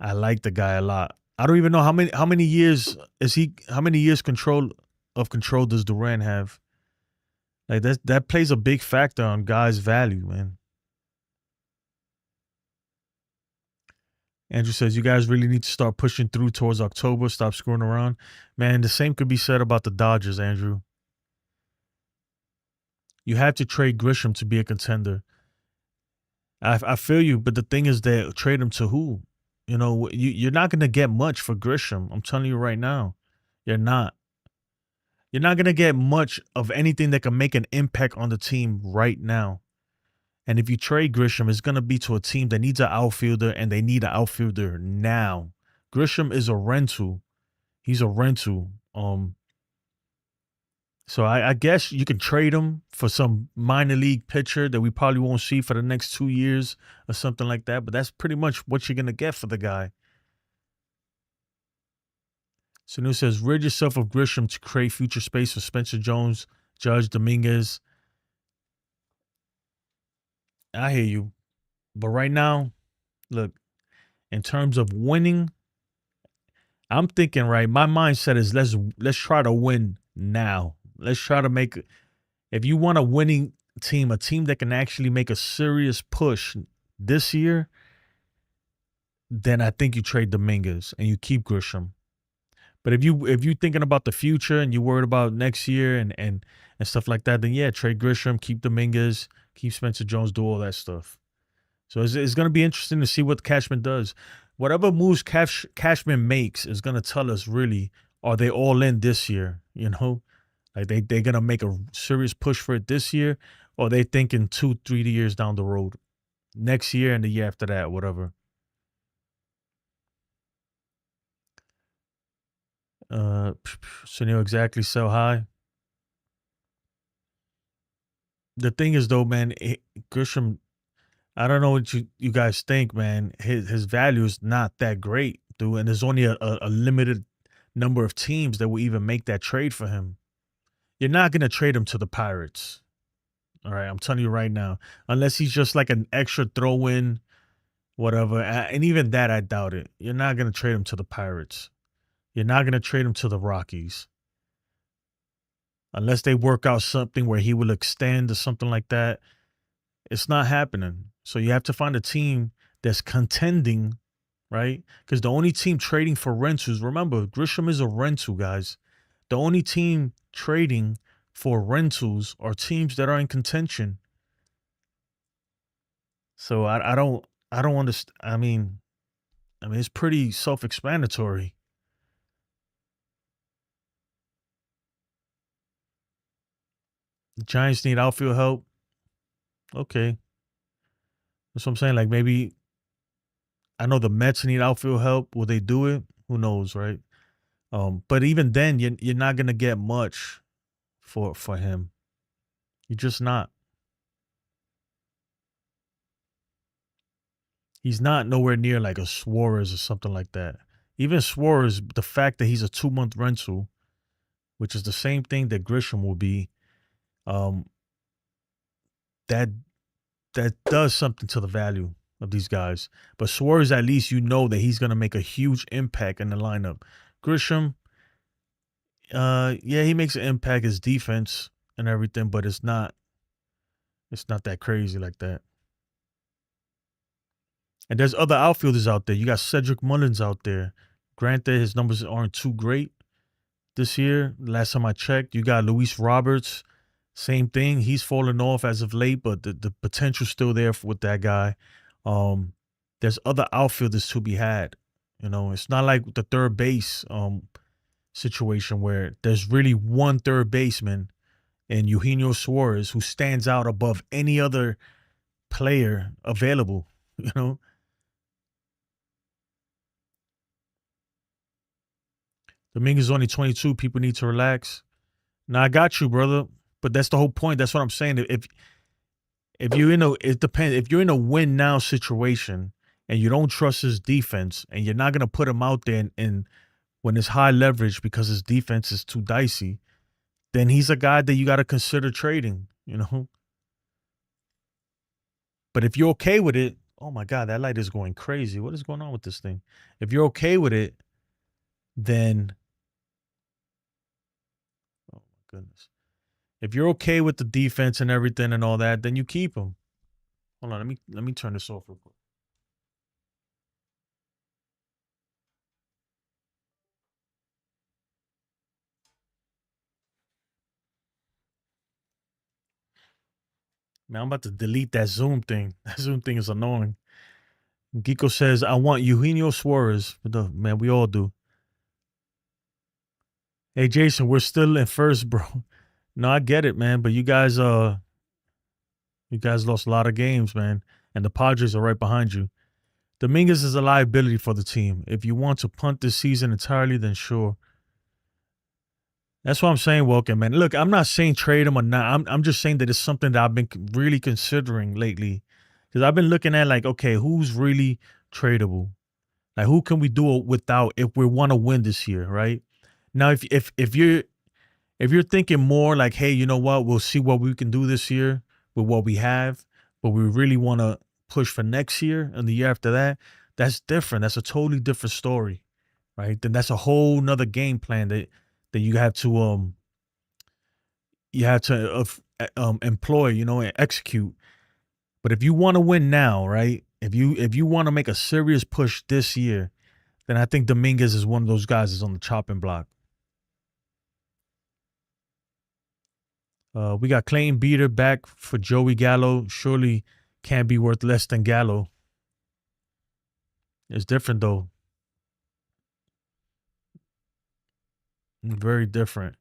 I like the guy a lot. I don't even know how many years is he. How many years control does Durant have? Like that plays a big factor on guys' value, man. Andrew says, you guys really need to start pushing through towards October. Stop screwing around. Man, the same could be said about the Dodgers, Andrew. You have to trade Grisham to be a contender. I feel you, but the thing is that trade him to who? You know, you're not going to get much for Grisham. I'm telling you right now. You're not. You're not going to get much of anything that can make an impact on the team right now. And if you trade Grisham, it's going to be to a team that needs an outfielder, and they need an outfielder now. Grisham is a rental. He's a rental. So I guess you can trade him for some minor league pitcher that we probably won't see for the next 2 years or something like that. But that's pretty much what you're going to get for the guy. Sanu says, rid yourself of Grisham to create future space for Spencer Jones, Judge, Dominguez. I hear you. But right now, look, in terms of winning, I'm thinking, right, my mindset is let's try to win now. Let's try to make, if you want a winning team, a team that can actually make a serious push this year, then I think you trade Dominguez and you keep Grisham. But if you're thinking about the future and you're worried about next year and stuff like that, then yeah, trade Grisham, keep Dominguez, keep Spencer Jones, do all that stuff. So it's going to be interesting to see what Cashman does. Whatever moves Cashman makes is going to tell us really, are they all in this year? You know, like they're going to make a serious push for it this year, or they thinking 2-3 years down the road, next year and the year after that, whatever. Sunil, exactly, sell high. The thing is, though, man, Grisham, I don't know what you guys think, man. His value is not that great, dude. And there's only a limited number of teams that will even make that trade for him. You're not going to trade him to the Pirates. All right, I'm telling you right now. Unless he's just like an extra throw-in, whatever. And even that, I doubt it. You're not going to trade him to the Pirates. You're not going to trade him to the Rockies. Unless they work out something where he will extend or something like that. It's not happening. So you have to find a team that's contending, right? Because the only team trading for rentals, remember, Grisham is a rental, guys. The only team trading for rentals are teams that are in contention. So I don't understand. I mean, it's pretty self-explanatory. The Giants need outfield help. Okay. That's what I'm saying. Like, maybe, I know the Mets need outfield help. Will they do it? Who knows, right? But even then, you're not gonna get much for him. You're just not. He's not nowhere near like a Suarez or something like that. Even Suarez, the fact that he's a 2-month rental, which is the same thing that Grisham will be, that does something to the value of these guys. But Suarez, at least you know that he's going to make a huge impact in the lineup. Grisham, yeah, he makes an impact, his defense and everything, but it's not that crazy like that. And there's other outfielders out there. You got Cedric Mullins out there. Granted, his numbers aren't too great this year. Last time I checked, you got Luis Roberts. Same thing. He's fallen off as of late, but the potential's still there with that guy. There's other outfielders to be had. You know, it's not like the third base situation where there's really one third baseman and Eugenio Suarez who stands out above any other player available, you know. Dominguez is only 22. People need to relax. Now I got you, brother. But that's the whole point. That's what I'm saying. If you're in it depends. If you're in a win now situation and you don't trust his defense and you're not gonna put him out there and when it's high leverage because his defense is too dicey, then he's a guy that you got to consider trading. You know. But if you're okay with it, oh my God, that light is going crazy. What is going on with this thing? If you're okay with it, then oh my goodness. If you're okay with the defense and everything and all that, then you keep him. Hold on, let me turn this off real quick. Man, I'm about to delete that Zoom thing. That Zoom thing is annoying. Geeko says, I want Eugenio Suarez. Man, we all do. Hey, Jason, we're still in first, bro. No, I get it, man. But you guys lost a lot of games, man. And the Padres are right behind you. Dominguez is a liability for the team. If you want to punt this season entirely, then sure. That's what I'm saying, Welcome, man. Look, I'm not saying trade him or not. I'm just saying that it's something that I've been really considering lately. Because I've been looking at like, okay, who's really tradable? Like, who can we do it without if we want to win this year, right? Now, if you're thinking more like, hey, you know what, we'll see what we can do this year with what we have, but we really want to push for next year and the year after that, that's different. That's a totally different story, right? Then that's a whole nother game plan that you have to employ, you know, and execute. But if you want to win now, right? If you want to make a serious push this year, then I think Dominguez is one of those guys that's on the chopping block. We got Clayton Beater back for Joey Gallo. Surely can't be worth less than Gallo. It's different though. Very different.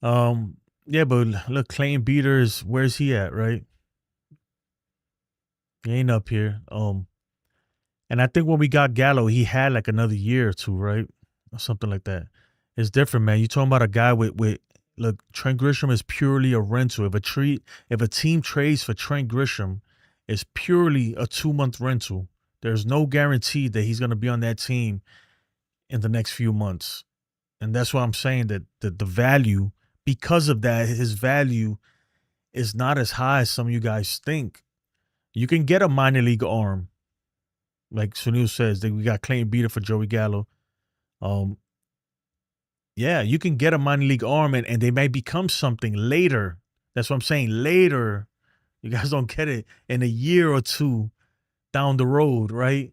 Yeah, but look, Clayton Beater is where's he at, right? He ain't up here. And I think when we got Gallo, he had like another year or two, right? Or something like that. It's different, man. You're talking about a guy with look, Trent Grisham is purely a rental. If a team trades for Trent Grisham, it's purely a 2-month rental. There's no guarantee that he's gonna be on that team in the next few months. And that's why I'm saying that the value, because of that, his value is not as high as some of you guys think. You can get a minor league arm. Like Sunil says, that we got Clayton Beater for Joey Gallo. Yeah, you can get a minor league arm and they may become something later. That's what I'm saying. Later. You guys don't get it. In a year or two down the road, right?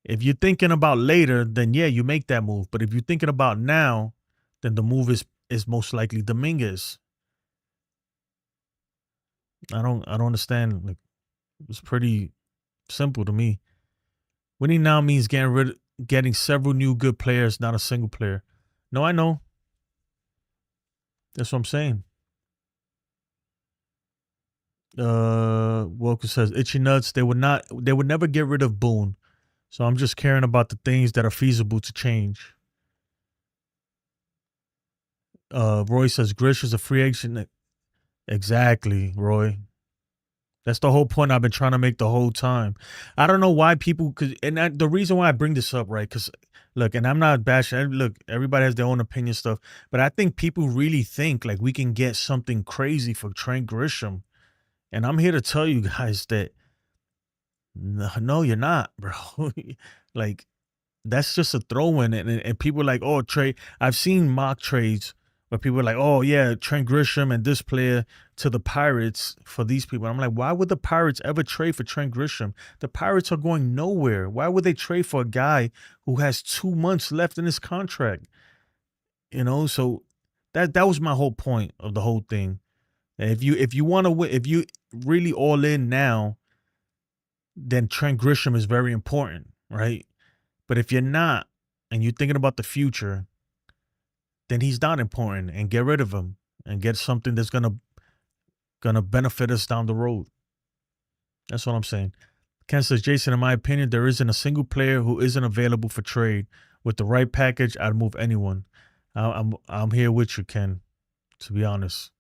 If you're thinking about later, then yeah, you make that move. But if you're thinking about now, then the move is most likely Dominguez. I don't understand. Like, it's pretty simple to me. Winning now means getting several new good players, not a single player. No, I know. That's what I'm saying. Welker says, Itchy Nuts, they would never get rid of Boone. So I'm just caring about the things that are feasible to change. Roy says, Grish is a free agent. Exactly, Roy. That's the whole point I've been trying to make the whole time. I don't know why people the reason why I bring this up, right? Because look, and I'm not bashing. Look, everybody has their own opinion stuff, but I think people really think like we can get something crazy for Trent Grisham, and I'm here to tell you guys that no, you're not, bro. Like that's just a throw-in, and people are like, oh, trade. I've seen mock trades where people are like, oh, yeah, Trent Grisham and this player to the Pirates for these people. I'm like, why would the Pirates ever trade for Trent Grisham? The Pirates are going nowhere. Why would they trade for a guy who has 2 months left in his contract? You know, so that was my whole point of the whole thing. And if you want to win, if you really all in now, then Trent Grisham is very important, right? But if you're not, and you're thinking about the future, then he's not important, and get rid of him and get something that's gonna benefit us down the road. That's what I'm saying. Ken says, Jason, in my opinion, there isn't a single player who isn't available for trade. With the right package, I'd move anyone. I'm here with you, Ken. To be honest,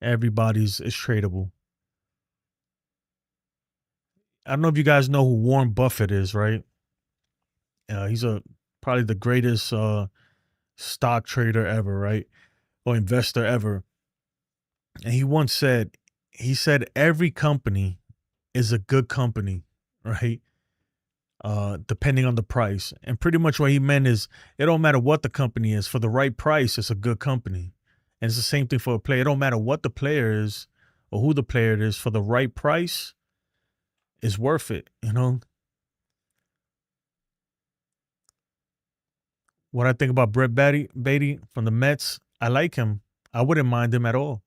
everybody's is tradable. I don't know if you guys know who Warren Buffett is, right? He's probably the greatest stock trader ever, right? Or investor ever. And he once said, every company is a good company, right? Depending on the price. And pretty much what he meant is it don't matter what the company is. For the right price, it's a good company. And it's the same thing for a player. It don't matter what the player is or who the player is. For the right price, it's worth it, you know? What I think about Brett Beatty from the Mets, I like him. I wouldn't mind him at all.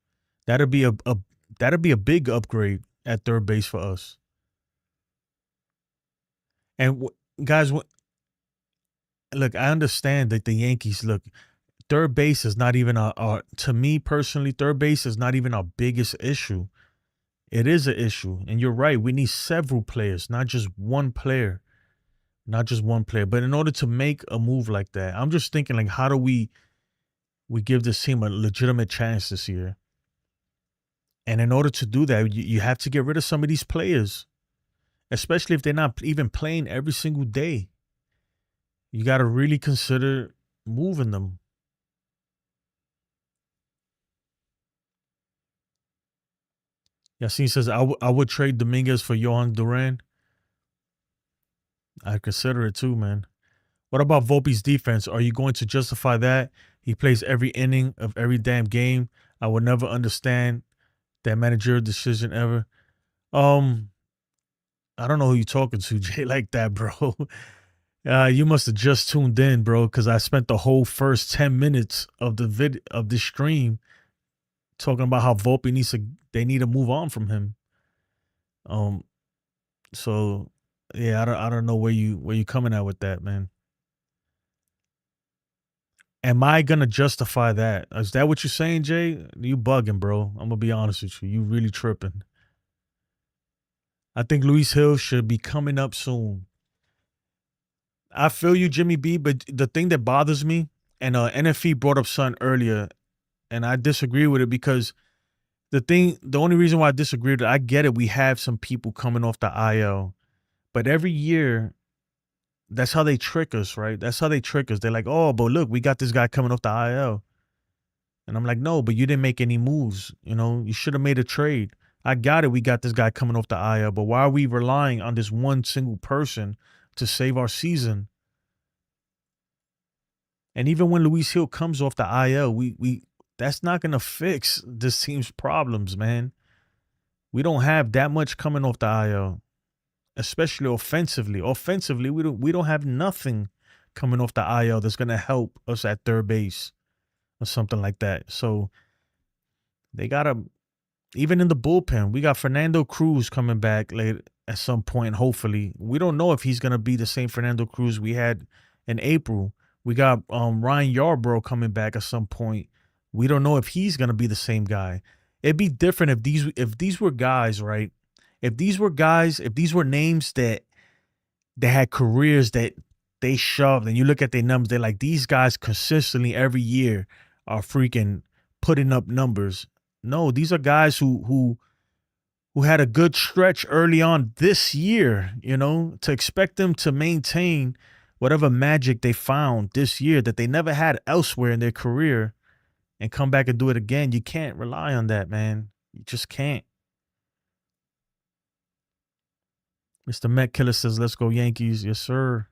That'd be a big upgrade at third base for us. And guys, look, I understand that the Yankees, look, third base is not even to me personally, third base is not even our biggest issue. It is an issue. And you're right. We need several players, not just one player. Not just one player. But in order to make a move like that, I'm just thinking, like, how do we give this team a legitimate chance this year? And in order to do that, you have to get rid of some of these players, especially if they're not even playing every single day. You got to really consider moving them. Yassine says, I would trade Dominguez for Johan Duran. I'd consider it too, man. What about Volpe's defense? Are you going to justify that? He plays every inning of every damn game. I would never understand that managerial decision ever. I don't know who you're talking to, Jay, like that, bro. You must have just tuned in, bro, because I spent the whole first 10 minutes of the stream talking about how Volpe they need to move on from him. So yeah, I don't know where you coming at with that, man. Am I gonna justify that? Is that what you're saying, Jay? You bugging, bro. I'm gonna be honest with you. You really tripping. I think Luis Hill should be coming up soon. I feel you, Jimmy B, but the thing that bothers me, and NFE brought up something earlier, and I disagree with it because the only reason why I disagree with it, I get it. We have some people coming off the IL, but every year, that's how they trick us, right? That's how they trick us. They're like, oh, but look, we got this guy coming off the IL. And I'm like, no, but you didn't make any moves. You know, you should have made a trade. I got it. We got this guy coming off the IL, but why are we relying on this one single person to save our season? And even when Luis Hill comes off the IL, that's not going to fix this team's problems, man. We don't have that much coming off the IL, especially offensively. Offensively, we don't have nothing coming off the IL that's going to help us at third base or something like that. So they got to, even in the bullpen, we got Fernando Cruz coming back late at some point, hopefully. We don't know if he's going to be the same Fernando Cruz we had in April. We got Ryan Yarbrough coming back at some point. We don't know if he's going to be the same guy. It'd be different if these were guys, right? If these were names that had careers that they shoved, and you look at their numbers, they're like, these guys consistently every year are freaking putting up numbers. No, these are guys who had a good stretch early on this year, you know, to expect them to maintain whatever magic they found this year that they never had elsewhere in their career and come back and do it again. You can't rely on that, man. You just can't. Mr. Met Killer says, let's go Yankees. Yes, sir.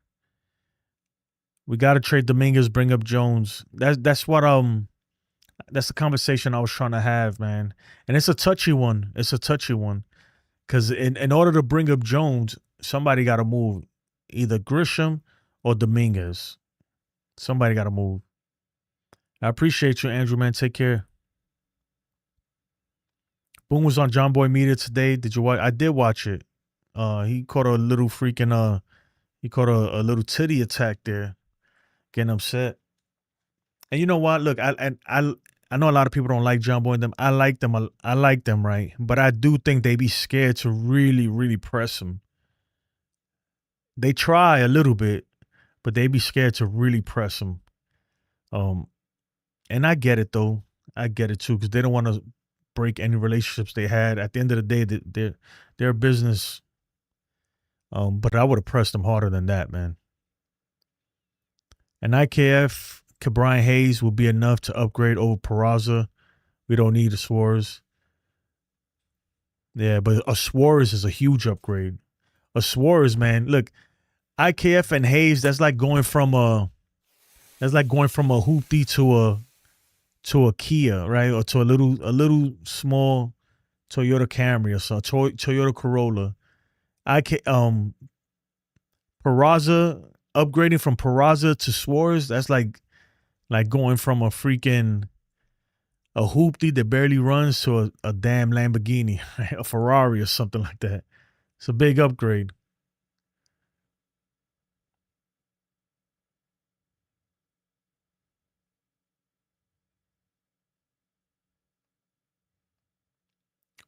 We got to trade Dominguez, bring up Jones. That's the conversation I was trying to have, man. And it's a touchy one. Because in order to bring up Jones, somebody got to move. Either Grisham or Dominguez. Somebody got to move. I appreciate you, Andrew, man. Take care. Boone was on John Boy Media today. Did you watch? I did watch it. He caught a little freaking He caught a little titty attack there, getting upset. And you know what? Look, I know a lot of people don't like John Boy and them. I like them. I like them, right? But I do think they be scared to really, really press him. They try a little bit, but they be scared to really press him. And I get it though. I get it too, because they don't want to break any relationships they had. At the end of the day, they're business. But I would have pressed them harder than that, man. And IKF, Brian Hayes will be enough to upgrade over Peraza. We don't need a Suarez. Yeah, but a Suarez is a huge upgrade. A Suarez, man. Look, IKF and Hayes, that's like going from a hoopty to a Kia, right? Or to a little small Toyota Camry or so, Toyota Corolla. Peraza, upgrading from Peraza to Suarez, that's like going from a hoopty that barely runs to a damn Lamborghini, right? A Ferrari or something like that. It's a big upgrade.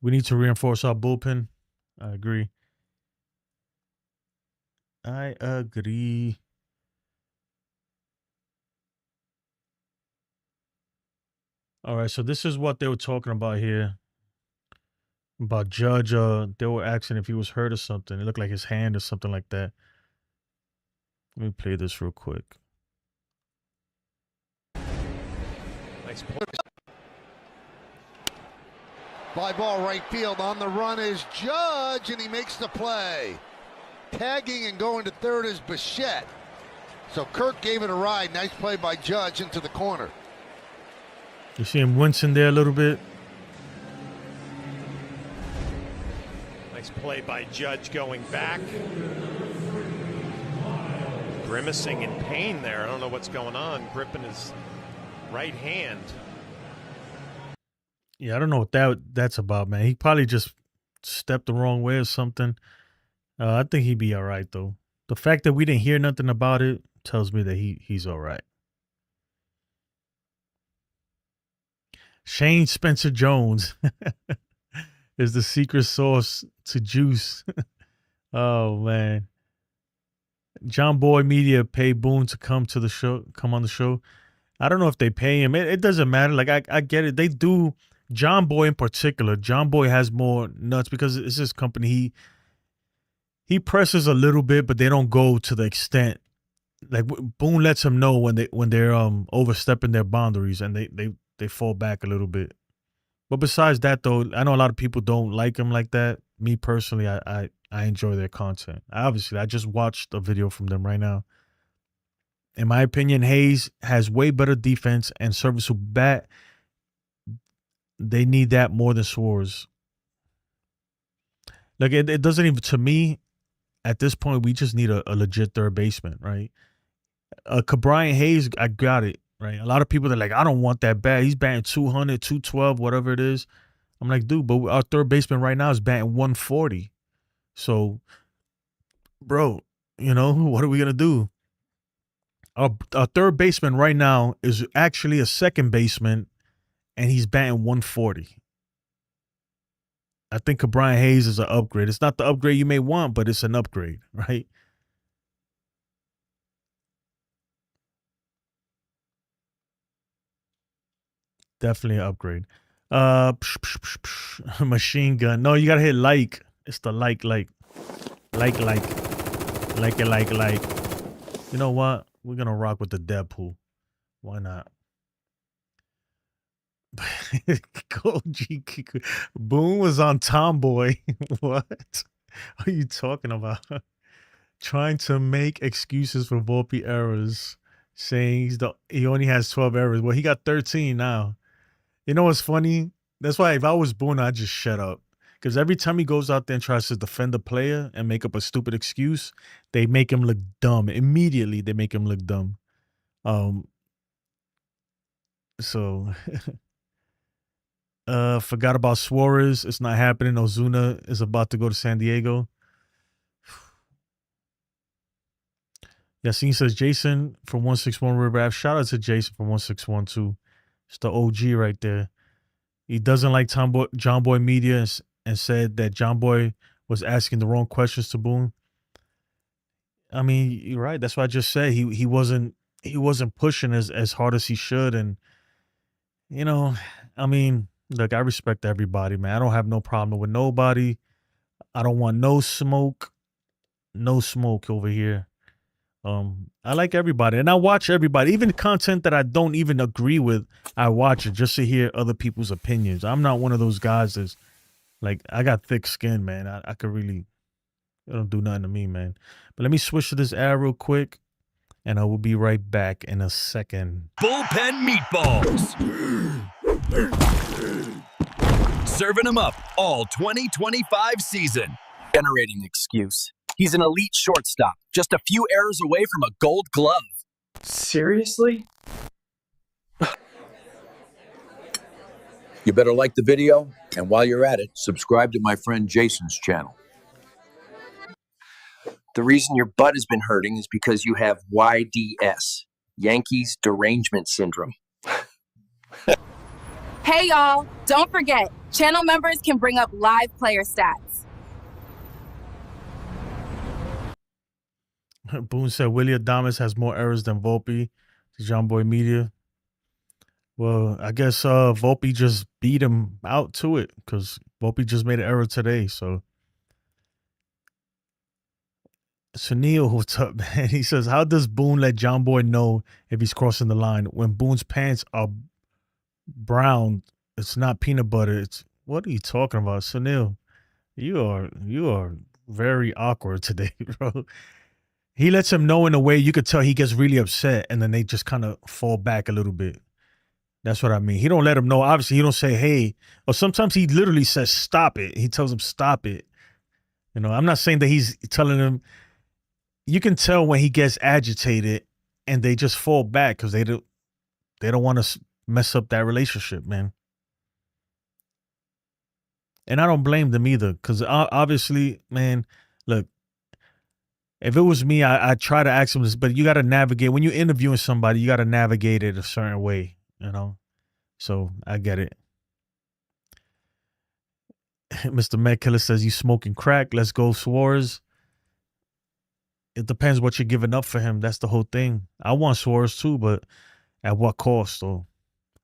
We need to reinforce our bullpen. I agree. All right, so this is what they were talking about here. About Judge. They were asking if he was hurt or something. It looked like his hand or something like that. Let me play this real quick. Nice play. Fly ball right field. On the run is Judge, and he makes the play. Tagging and going to third is Bichette. So Kirk gave it a ride. Nice play by Judge into the corner. You see him wincing there a little bit. Nice play by Judge going back. Grimacing in pain there. I don't know what's going on. Gripping his right hand. Yeah, I don't know what that's about, man. He probably just stepped the wrong way or something. I think he'd be all right, though. The fact that we didn't hear nothing about it tells me that he's all right. Shane Spencer Jones is the secret sauce to juice. Oh, man. John Boy Media paid Boone to come on the show. I don't know if they pay him. It doesn't matter. Like, I get it. They do. John Boy in particular. John Boy has more nuts because it's his company. He presses a little bit, but they don't go to the extent. Like, Boone lets him know when they're overstepping their boundaries, and they fall back a little bit. But besides that, though, I know a lot of people don't like him like that. Me personally, I enjoy their content. I just watched a video from them right now. In my opinion, Hayes has way better defense and serviceable bat. They need that more than Suarez. Like, it doesn't even, to me, at this point, we just need a legit third baseman, right? Brian Hayes, I got it, right? A lot of people are like, I don't want that bat. He's batting 200, 212, whatever it is. I'm like, dude, but our third baseman right now is batting 140. So, bro, what are we going to do? Our third baseman right now is actually a second baseman, and he's batting 140. I think Brian Hayes is an upgrade. It's not the upgrade you may want, but it's an upgrade, right? Definitely an upgrade. Machine gun. No, you gotta hit like. It's the like. Like it. You know what? We're gonna rock with the Deadpool. Why not? Boone was on Tomboy. What are you talking about? Trying to make excuses for Volpe errors, saying he only has 12 errors. Well, he got 13 now. You know what's funny? That's why if I was Boone, I'd just shut up. Because every time he goes out there and tries to defend the player and make up a stupid excuse, they make him look dumb. Immediately, they make him look dumb. So... forgot about Suarez. It's not happening. Ozuna is about to go to San Diego. Yassine says Jason from 161 River Ave. Shout out to Jason from 161 too. It's the OG right there. He doesn't like John Boy Media and said that John Boy was asking the wrong questions to Boone. I mean, you're right. That's what I just said. He wasn't pushing as hard as he should. And, you know, I mean, look, I respect everybody, man. I don't have no problem with nobody. I don't want no smoke over here. I like everybody, and I watch everybody, even content that I don't even agree with. I watch it just to hear other people's opinions. I'm not one of those guys that's like, I got thick skin, man. I could really, it don't do nothing to me, man. But let me switch to this ad real quick, and I will be right back in a second. Bullpen meatballs. Serving them up all 2025 season. Generating excuse. He's an elite shortstop, just a few errors away from a gold glove. Seriously? You better like the video, and while you're at it, subscribe to my friend Jason's channel. The reason your butt has been hurting is because you have YDS, Yankees Derangement Syndrome. Hey y'all, don't forget, channel members can bring up live player stats. Boone said Willie Adames has more errors than Volpe to John Boy Media. Well, I guess Volpe just beat him out to it because Volpe just made an error today. So Neil, what's up, man? He says, how does Boone let John Boy know if he's crossing the line? When Boone's pants are brown, it's not peanut butter. It's, what are you talking about? Sunil, you are very awkward today, bro. He lets him know in a way you could tell he gets really upset, and then they just kind of fall back a little bit. That's what I mean. He don't let him know. Obviously, he don't say, hey, or sometimes he literally says, stop it. He tells him, stop it. You know, I'm not saying that he's telling him. You can tell when he gets agitated and they just fall back because they don't want to mess up that relationship, man. And I don't blame them either because obviously, man, look, if it was me, I'd try to ask him this, but you got to navigate. When you're interviewing somebody, you got to navigate it a certain way, you know? So I get it. Mr. Medkiller says, you smoking crack. Let's go, Suarez. It depends what you're giving up for him. That's the whole thing. I want Suarez too, but at what cost, though?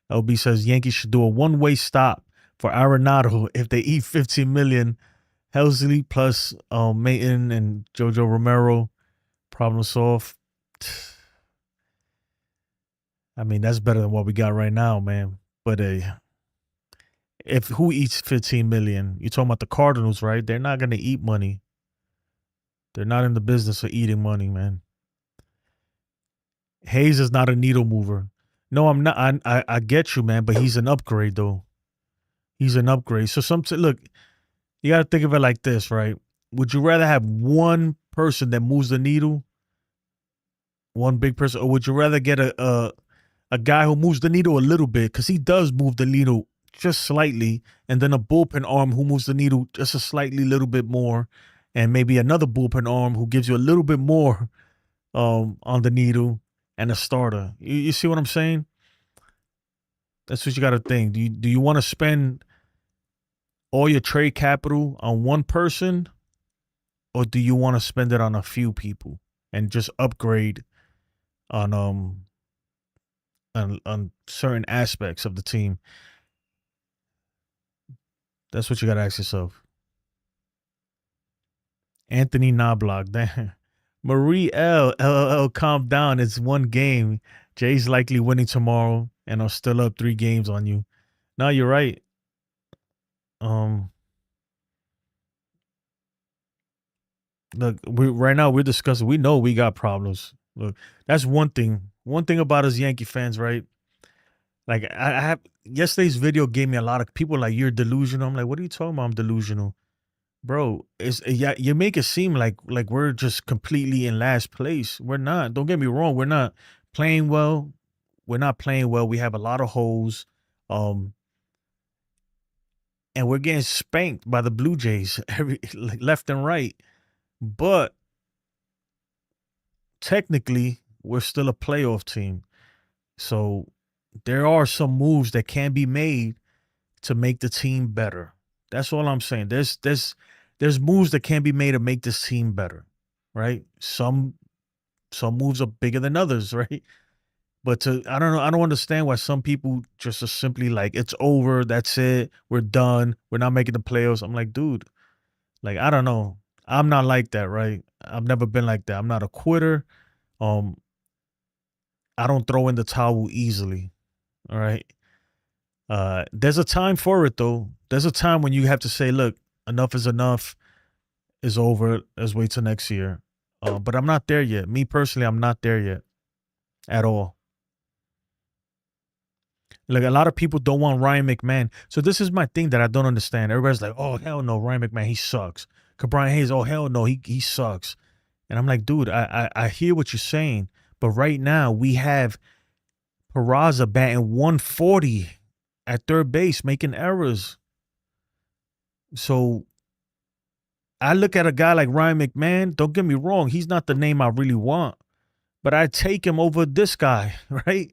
LB says, Yankees should do a one-way stop for Arenado if they eat $15 million. Helsley plus Mayton and Jojo Romero, problem solved. I mean, that's better than what we got right now, man. But if who eats $15 million? You're talking about the Cardinals, right? They're not going to eat money. They're not in the business of eating money, man. Hayes is not a needle mover. No, I'm not. I get you, man, but he's an upgrade, though. He's an upgrade. So look, you got to think of it like this, right? Would you rather have one person that moves the needle, one big person, or would you rather get a guy who moves the needle a little bit, because he does move the needle just slightly, and then a bullpen arm who moves the needle just a slightly little bit more, and maybe another bullpen arm who gives you a little bit more on the needle, and a starter. You see what I'm saying? That's what you got to think. Do you want to spend all your trade capital on one person, or do you want to spend it on a few people and just upgrade on certain aspects of the team? That's what you got to ask yourself. Anthony Knobloch, damn. Marie L, calm down. It's one game. Jay's likely winning tomorrow and are still up 3 games on you. No, you're right. Look, right now we're discussing. We know we got problems. Look, that's one thing. One thing about us Yankee fans, right? Like I have yesterday's video gave me a lot of people like, you're delusional. I'm like, what are you talking about? I'm delusional, bro. You make it seem like we're just completely in last place. We're not. Don't get me wrong. We're not playing well. We're not playing well. We have a lot of holes. And we're getting spanked by the Blue Jays left and right. But technically we're still a playoff team. So there are some moves that can be made to make the team better. That's all I'm saying. There's moves that can be made to make this team better, right? Some moves are bigger than others, right? But I don't know, I don't understand why some people just are simply like, it's over, that's it, we're done, we're not making the playoffs. I'm like, dude, like, I don't know. I'm not like that, right? I've never been like that. I'm not a quitter. I don't throw in the towel easily. All right. There's a time for it though. There's a time when you have to say, look, enough is enough. It's over. Let's wait till next year. But I'm not there yet. Me personally, I'm not there yet at all. Like, a lot of people don't want Ryan McMahon. So this is my thing that I don't understand. Everybody's like, oh, hell no, Ryan McMahon, he sucks. Brian Hayes, oh, hell no, he sucks. And I'm like, dude, I hear what you're saying. But right now we have Peraza batting 140 at third base, making errors. So I look at a guy like Ryan McMahon. Don't get me wrong. He's not the name I really want. But I take him over this guy, right?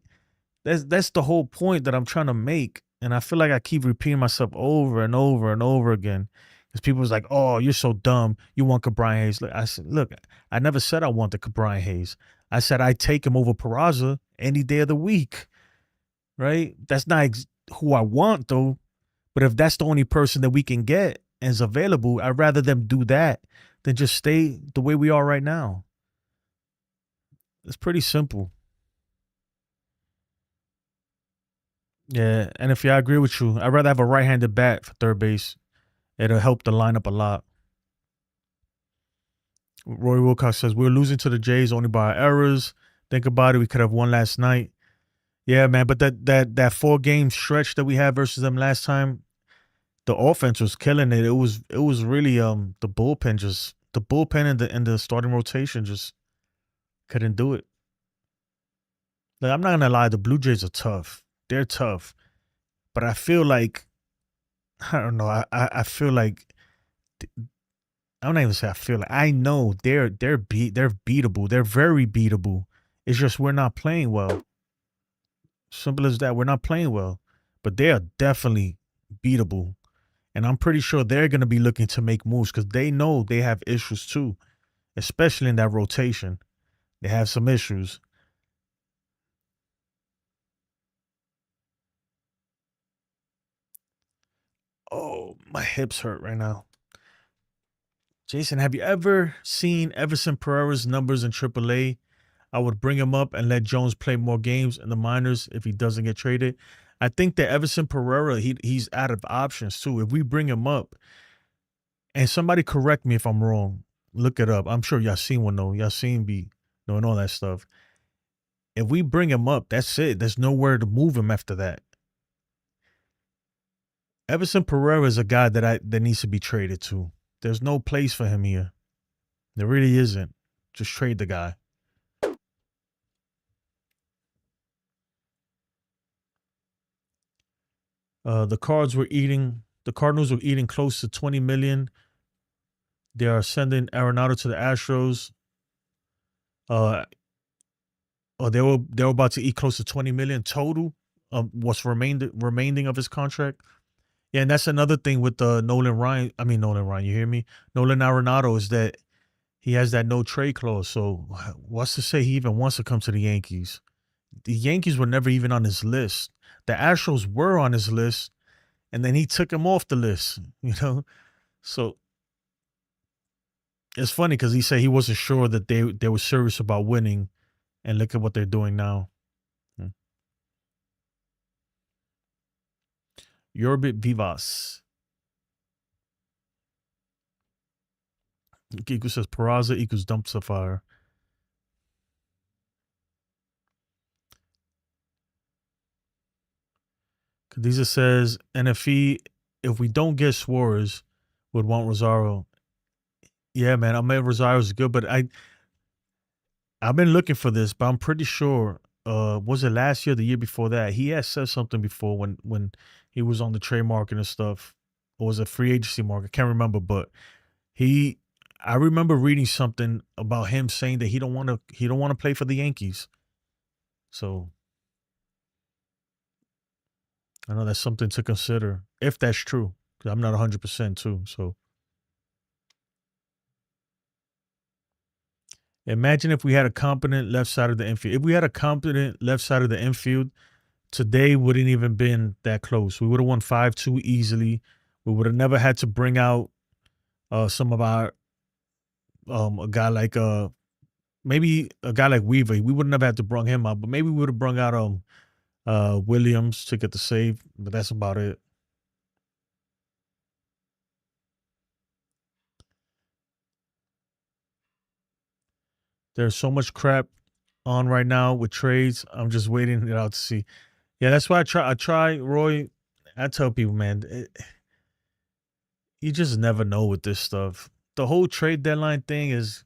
That's the whole point that I'm trying to make. And I feel like I keep repeating myself over and over and over again. Because people's like, oh, you're so dumb. You want Brian Hayes. I said, look, I never said I wanted Brian Hayes. I said I take him over Peraza any day of the week. Right? That's not who I want, though. But if that's the only person that we can get and is available, I'd rather them do that than just stay the way we are right now. It's pretty simple. Yeah, and if I agree with you, I'd rather have a right-handed bat for third base. It'll help the lineup a lot. Roy Wilcox says, we're losing to the Jays only by our errors. Think about it. We could have won last night. Yeah, man, but that 4-game stretch that we had versus them last time, the offense was killing it. It was really the bullpen and the starting rotation just couldn't do it. Like, I'm not gonna lie, the Blue Jays are tough. They're tough. But I feel like, I don't know, I feel like, I'm not even say I feel like, I know they're beatable. They're very beatable. It's just we're not playing well. Simple as that. We're not playing well. But they are definitely beatable. And I'm pretty sure they're going to be looking to make moves because they know they have issues too, especially in that rotation. They have some issues. Oh, my hips hurt right now. Jason, have you ever seen Everson Pereira's numbers in AAA? I would bring him up and let Jones play more games in the minors if he doesn't get traded. I think that Everson Pereira, he's out of options too. If we bring him up, and somebody correct me if I'm wrong, look it up. I'm sure y'all seen one though. Y'all seen be knowing all that stuff. If we bring him up, that's it. There's nowhere to move him after that. Everson Pereira is a guy that needs to be traded to. There's no place for him here. There really isn't. Just trade the guy. The Cardinals were eating close to $20 million. They are sending Arenado to the Astros. They were about to eat close to $20 million total of what's remaining of his contract. Yeah, and that's another thing with Nolan Ryan. You hear me? Nolan Arenado is that he has that no trade clause. So what's to say he even wants to come to the Yankees? The Yankees were never even on his list. The Astros were on his list, and then he took him off the list, So it's funny because he said he wasn't sure that they were serious about winning, and look at what they're doing now. Yorbit Vivas. Kiku says Peraza equals dumpster fire. Khadija says, and if we don't get Suarez, would want Rosario. Yeah, man, I mean Rosario's good, but I've been looking for this, but I'm pretty sure was it last year, the year before that? He has said something before when he was on the trade market and stuff, or was it free agency market? Can't remember, but I remember reading something about him saying that he don't want to play for the Yankees. So I know that's something to consider if that's true, because I'm not 100% too. So imagine if we had a competent left side of the infield. If we had a competent left side of the infield, today wouldn't even been that close. We would have won 5-2 easily. We would have never had to bring out some of our a guy like maybe a guy like Weaver. We wouldn't have had to bring him out, but maybe we would have brung out Williams to get the save, but that's about it. There's so much crap on right now with trades. I'm just waiting it out to see. Yeah, that's why I try, Roy. I tell people, man, you just never know with this stuff. The whole trade deadline thing it's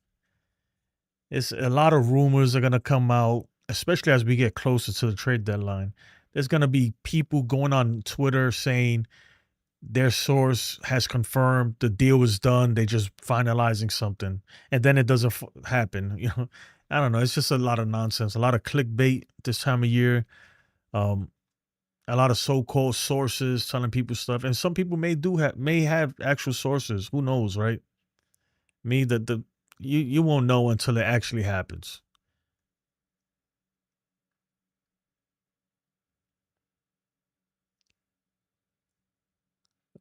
a lot of rumors are gonna come out, especially as we get closer to the trade deadline. There's gonna be people going on Twitter saying their source has confirmed the deal was done. They just finalizing something, and then it doesn't happen. You know, I don't know. It's just a lot of nonsense, a lot of clickbait this time of year. A lot of so-called sources telling people stuff, and some people may have actual sources. Who knows, right? You won't know until it actually happens.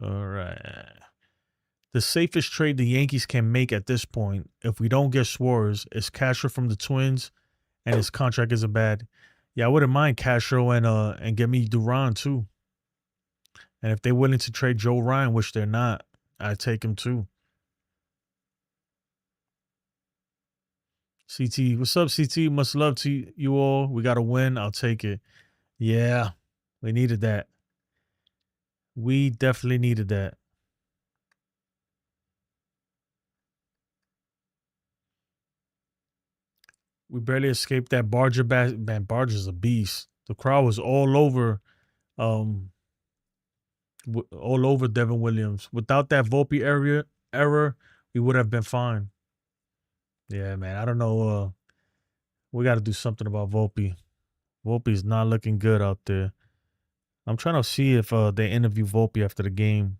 All right. The safest trade the Yankees can make at this point, if we don't get Suarez, is Castro from the Twins, and his contract isn't bad. Yeah, I wouldn't mind Castro and get me Duran too. And if they're willing to trade Joe Ryan, which they're not, I'd take him too. CT, what's up, CT? Much love to you all. We got to win. I'll take it. Yeah, we needed that. We definitely needed that. We barely escaped that Barger man. Barger's a beast. The crowd was all over Devin Williams. Without that Volpe error, we would have been fine. Yeah, man. I don't know. We got to do something about Volpe. Volpe's not looking good out there. I'm trying to see if they interview Volpe after the game.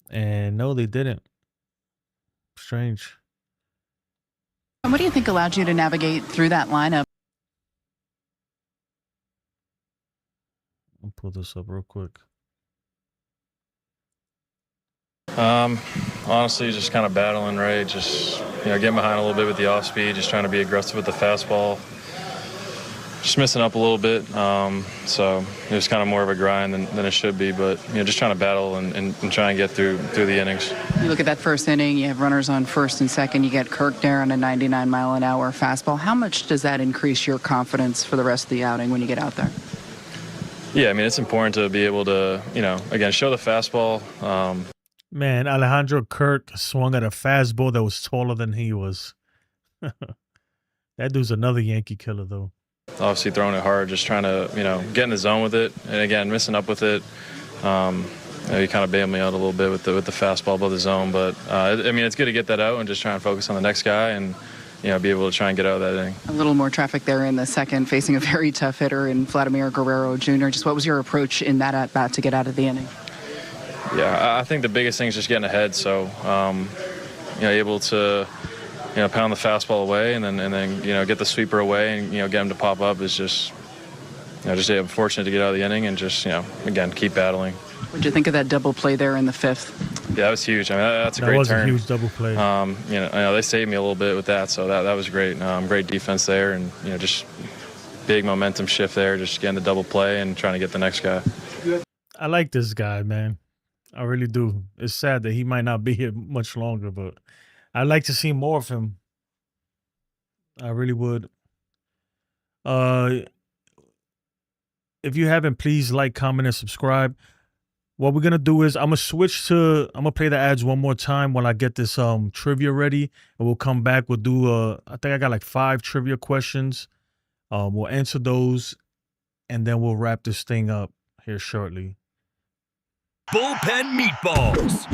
And no, they didn't. Strange. And what do you think allowed you to navigate through that lineup? I'll pull this up real quick. Honestly, just kind of battling, right? Just, getting behind a little bit with the off speed, just trying to be aggressive with the fastball. Just missing up a little bit. So it was kind of more of a grind than it should be, but, just trying to battle and try and get through the innings. You look at that first inning, you have runners on first and second, you get Kirk there on a 99-mile-an-hour fastball. How much does that increase your confidence for the rest of the outing when you get out there? Yeah, it's important to be able to, again, show the fastball. Man, Alejandro Kirk swung at a fastball that was taller than he was. That dude's another Yankee killer, though. Obviously throwing it hard, just trying to, get in the zone with it. And again, missing up with it. He kind of bailed me out a little bit with the fastball above the zone. But, it's good to get that out and just try and focus on the next guy and, be able to try and get out of that inning. A little more traffic there in the second, facing a very tough hitter in Vladimir Guerrero Jr. Just what was your approach in that at-bat to get out of the inning? Yeah, I think the biggest thing is just getting ahead. So, able to, pound the fastball away and then get the sweeper away and, get him to pop up is just, fortunate to get out of the inning and just, again, keep battling. What did you think of that double play there in the fifth? Yeah, that was huge. That's a great turn. That was a huge double play. They saved me a little bit with that, so that was great. Great defense there and, just big momentum shift there, just getting the double play and trying to get the next guy. I like this guy, man. I really do. It's sad that he might not be here much longer, but I'd like to see more of him. I really would. If you haven't, please like, comment, and subscribe. What we're gonna do is I'm gonna play the ads one more time while I get this trivia ready, and we'll come back. We'll do I think I got like 5 trivia questions. We'll answer those, and then we'll wrap this thing up here shortly. Bullpen Meatballs.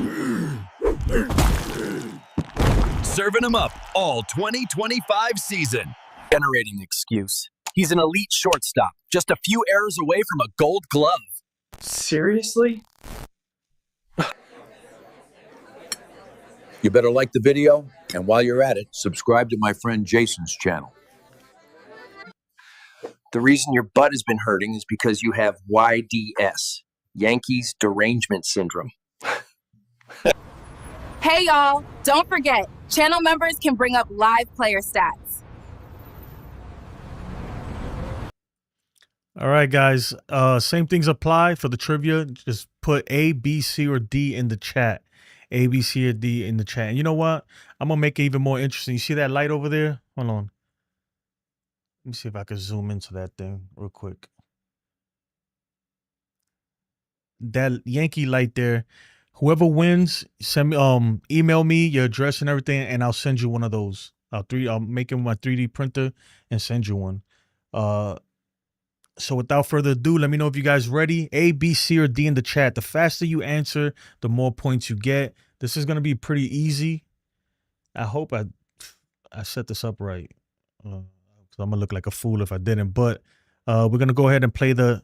Serving them up all 2025 season. Generating excuse. He's an elite shortstop, just a few errors away from a gold glove. Seriously? You better like the video, and while you're at it, subscribe to my friend Jason's channel. The reason your butt has been hurting is because you have YDS, Yankees Derangement Syndrome. Hey y'all, don't forget, channel members can bring up live player stats. All right, guys. Same things apply for the trivia. Just put A, B, C, or D in the chat. A, B, C, or D in the chat. And you know what? I'm going to make it even more interesting. You see that light over there? Hold on. Let me see if I can zoom into that thing real quick. That Yankee light there. Whoever wins, send me email me your address and everything, and I'll send you one of those. I'll make it my 3D printer and send you one. So without further ado, let me know if you guys ready. A, B, C, or D in the chat. The faster you answer, the more points you get. This is gonna be pretty easy. I hope I set this up right. I'm gonna look like a fool if I didn't. But we're gonna go ahead and play the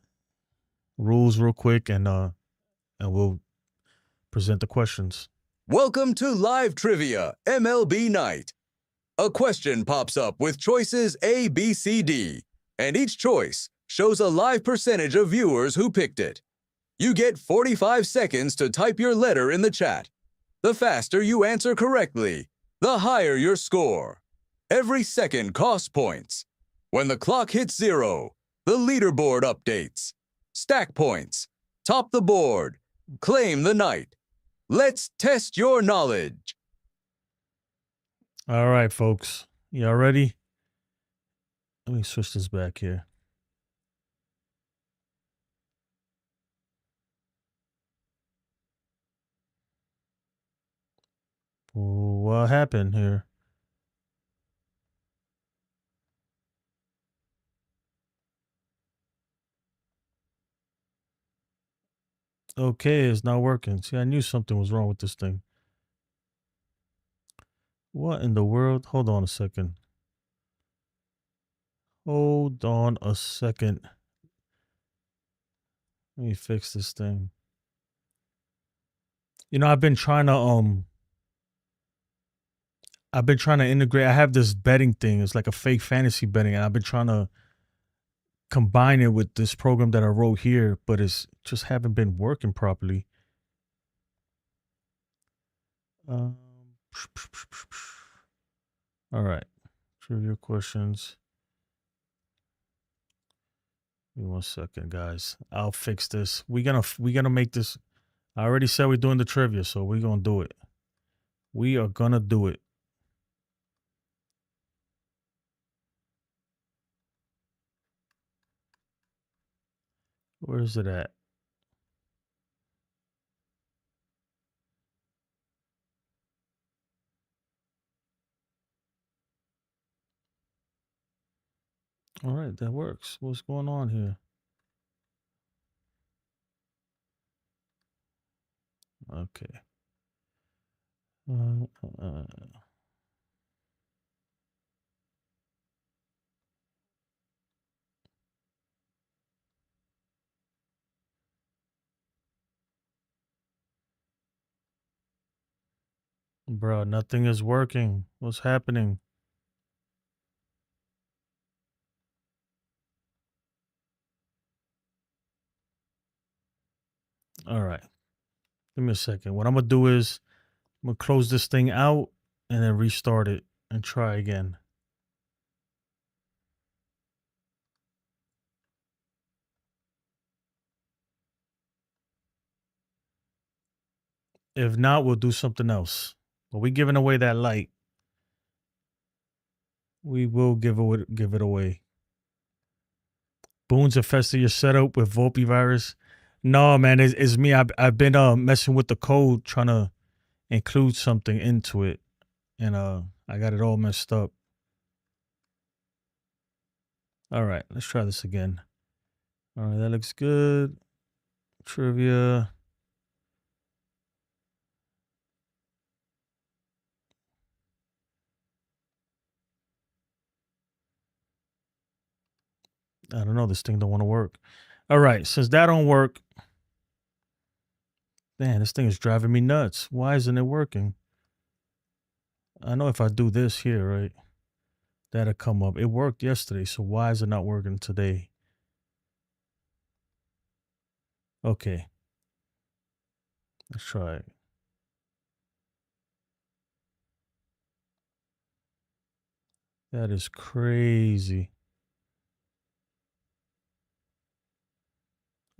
rules real quick, and we'll present the questions. Welcome to Live Trivia MLB Night. A question pops up with choices A, B, C, D, and each choice shows a live percentage of viewers who picked it. You get 45 seconds to type your letter in the chat. The faster you answer correctly, the higher your score. Every second costs points. When the clock hits 0, the leaderboard updates. Stack points. Top the board. Claim the night. Let's test your knowledge. All right, folks. Y'all ready? Let me switch this back here. What happened here? Okay, it's not working. See, I knew something was wrong with this thing. What in the world? Hold on a second. Hold on a second. Let me fix this thing. You know, I've been trying to integrate. I have this betting thing. It's like a fake fantasy betting, and I've been trying to combine it with this program that I wrote here, but it's just haven't been working properly. All right, trivia questions. Give me 1 second, guys. I'll fix this. We're gonna make this. I already said we're doing the trivia, so we're gonna do it. We are gonna do it. Where is it at? All right, that works. What's going on here? Okay. Bro, nothing is working. What's happening? All right. Give me a second. What I'm going to do is I'm going to close this thing out and then restart it and try again. If not, we'll do something else. But we're giving away that light. We will give it away. Boone's infested your setup with Volpe virus. No, man, it's me. I've been messing with the code, trying to include something into it, and I got it all messed up. All right, let's try this again. All right, that looks good. Trivia. I don't know. This thing don't want to work. All right. Since that don't work, man, this thing is driving me nuts. Why isn't it working? I know if I do this here, right, that'll come up. It worked yesterday, so why is it not working today? Okay. Let's try it. That is crazy.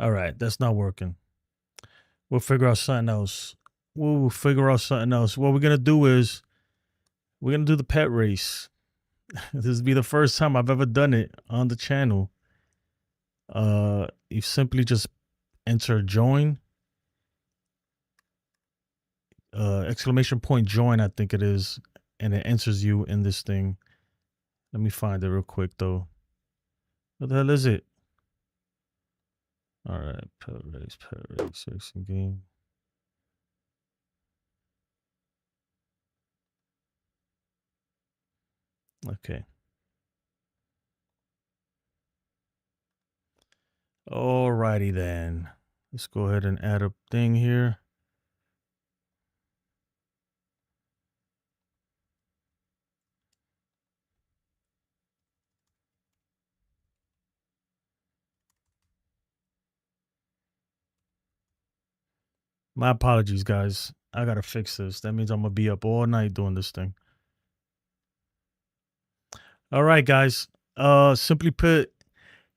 All right, that's not working. We'll figure out something else. We'll figure out something else. What we're going to do is we're going to do the pet race. This will be the first time I've ever done it on the channel. You simply just enter join. Exclamation point join, I think it is. And it enters you in this thing. Let me find it real quick, though. What the hell is it? All right, pet race, racing game. Okay. Alrighty then. Let's go ahead and add a thing here. My apologies, guys. I gotta fix this. That means I'm gonna be up all night doing this thing. All right, guys. Simply put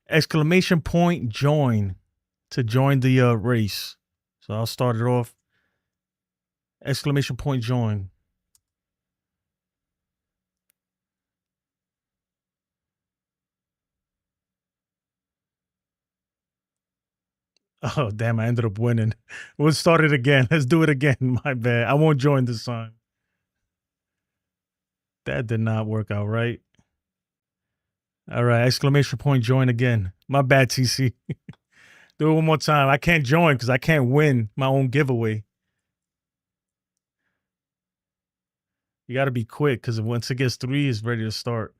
exclamation point join to join the race. So I'll start it off. Exclamation point join. Oh, damn, I ended up winning. We'll start it again. Let's do it again. My bad. I won't join this time. That did not work out right. All right, exclamation point join again. My bad, TC. Do it one more time. I can't join because I can't win my own giveaway. You got to be quick because once it gets 3, it's ready to start.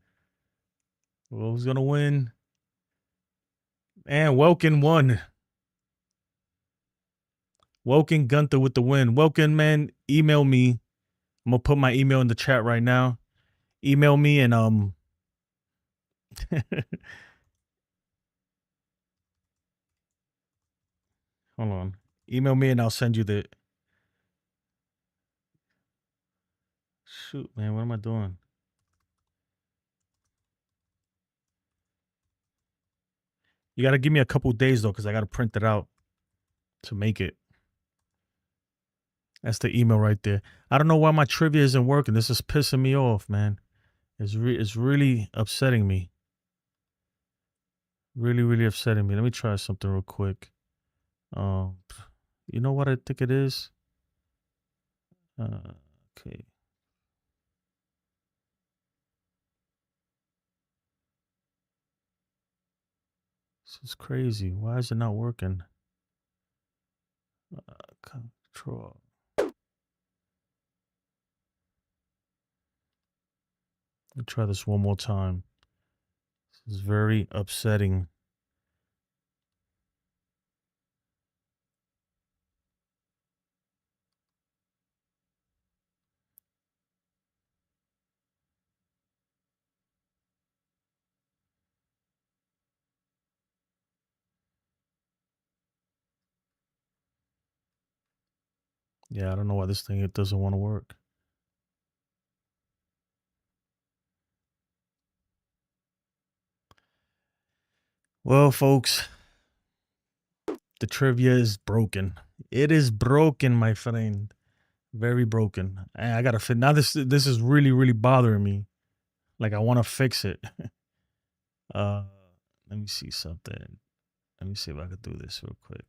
Well, who's going to win? And Welkin won. Welkin Gunther with the win. Welkin, man, email me. I'm going to put my email in the chat right now. Email me and hold on. Email me and I'll send you the... Shoot, man, what am I doing? You got to give me a couple days, though, because I got to print it out to make it. That's the email right there. I don't know why my trivia isn't working. This is pissing me off, man. It's really upsetting me. Really, really upsetting me. Let me try something real quick. You know what I think it is? Okay. This is crazy. Why is it not working? Control. Let me try this one more time. This is very upsetting. Yeah, I don't know why this thing it doesn't want to work. Well, folks, the trivia is broken. It is broken, my friend. Very broken. I gotta fit now. This is really, really bothering me. Like I want to fix it. Let me see something. Let me see if I could do this real quick.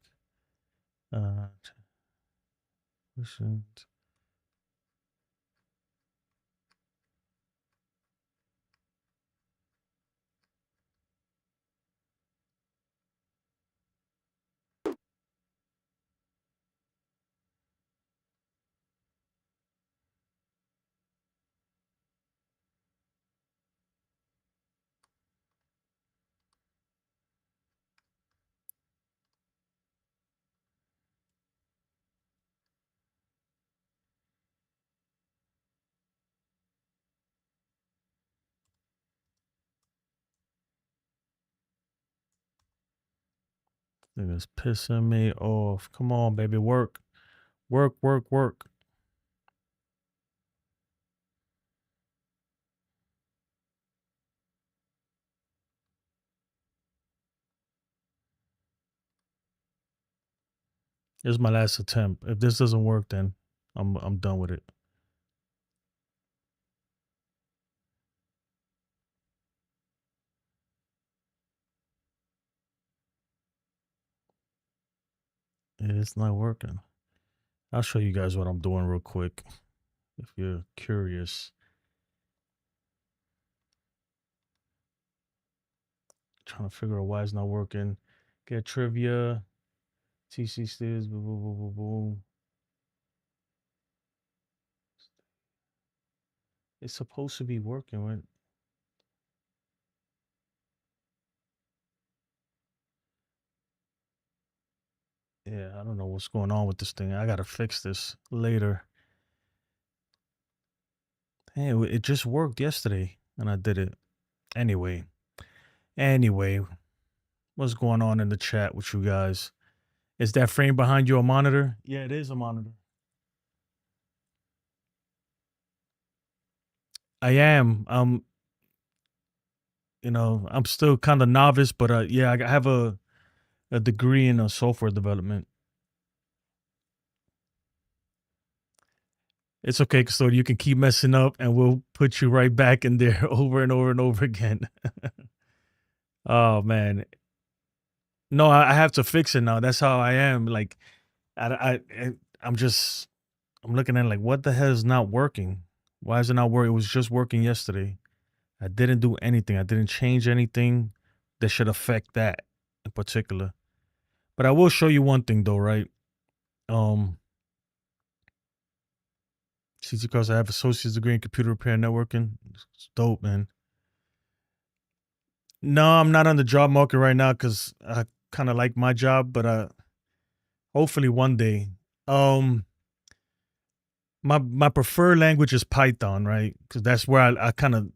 Niggas pissing me off. Come on, baby. Work. Work, work, work. This is my last attempt. If this doesn't work, then I'm done with it. Yeah, it's not working. I'll show you guys what I'm doing real quick if you're curious. Trying to figure out why it's not working. Get trivia. TC steals. Boom, boom, boom, boom, boom. It's supposed to be working, right? Yeah, I don't know what's going on with this thing. I gotta fix this later. Hey, it just worked yesterday, and I did it. Anyway, what's going on in the chat with you guys? Is that frame behind you a monitor? Yeah, it is a monitor. I am. I'm still kind of novice, but yeah, I have a degree in software development. It's okay, Custody. You can keep messing up, and we'll put you right back in there over and over and over again. Oh man, no, I have to fix it now. That's how I am. Like, I'm looking at it like, what the hell is not working? Why is it not working? It was just working yesterday. I didn't do anything. I didn't change anything that should affect that in particular. But I will show you one thing though, right? CT because I have associate's degree in computer repair and networking. It's dope, man. No, I'm not on the job market right now because I kind of like my job, but hopefully one day. My preferred language is Python, right? Because that's where I kind of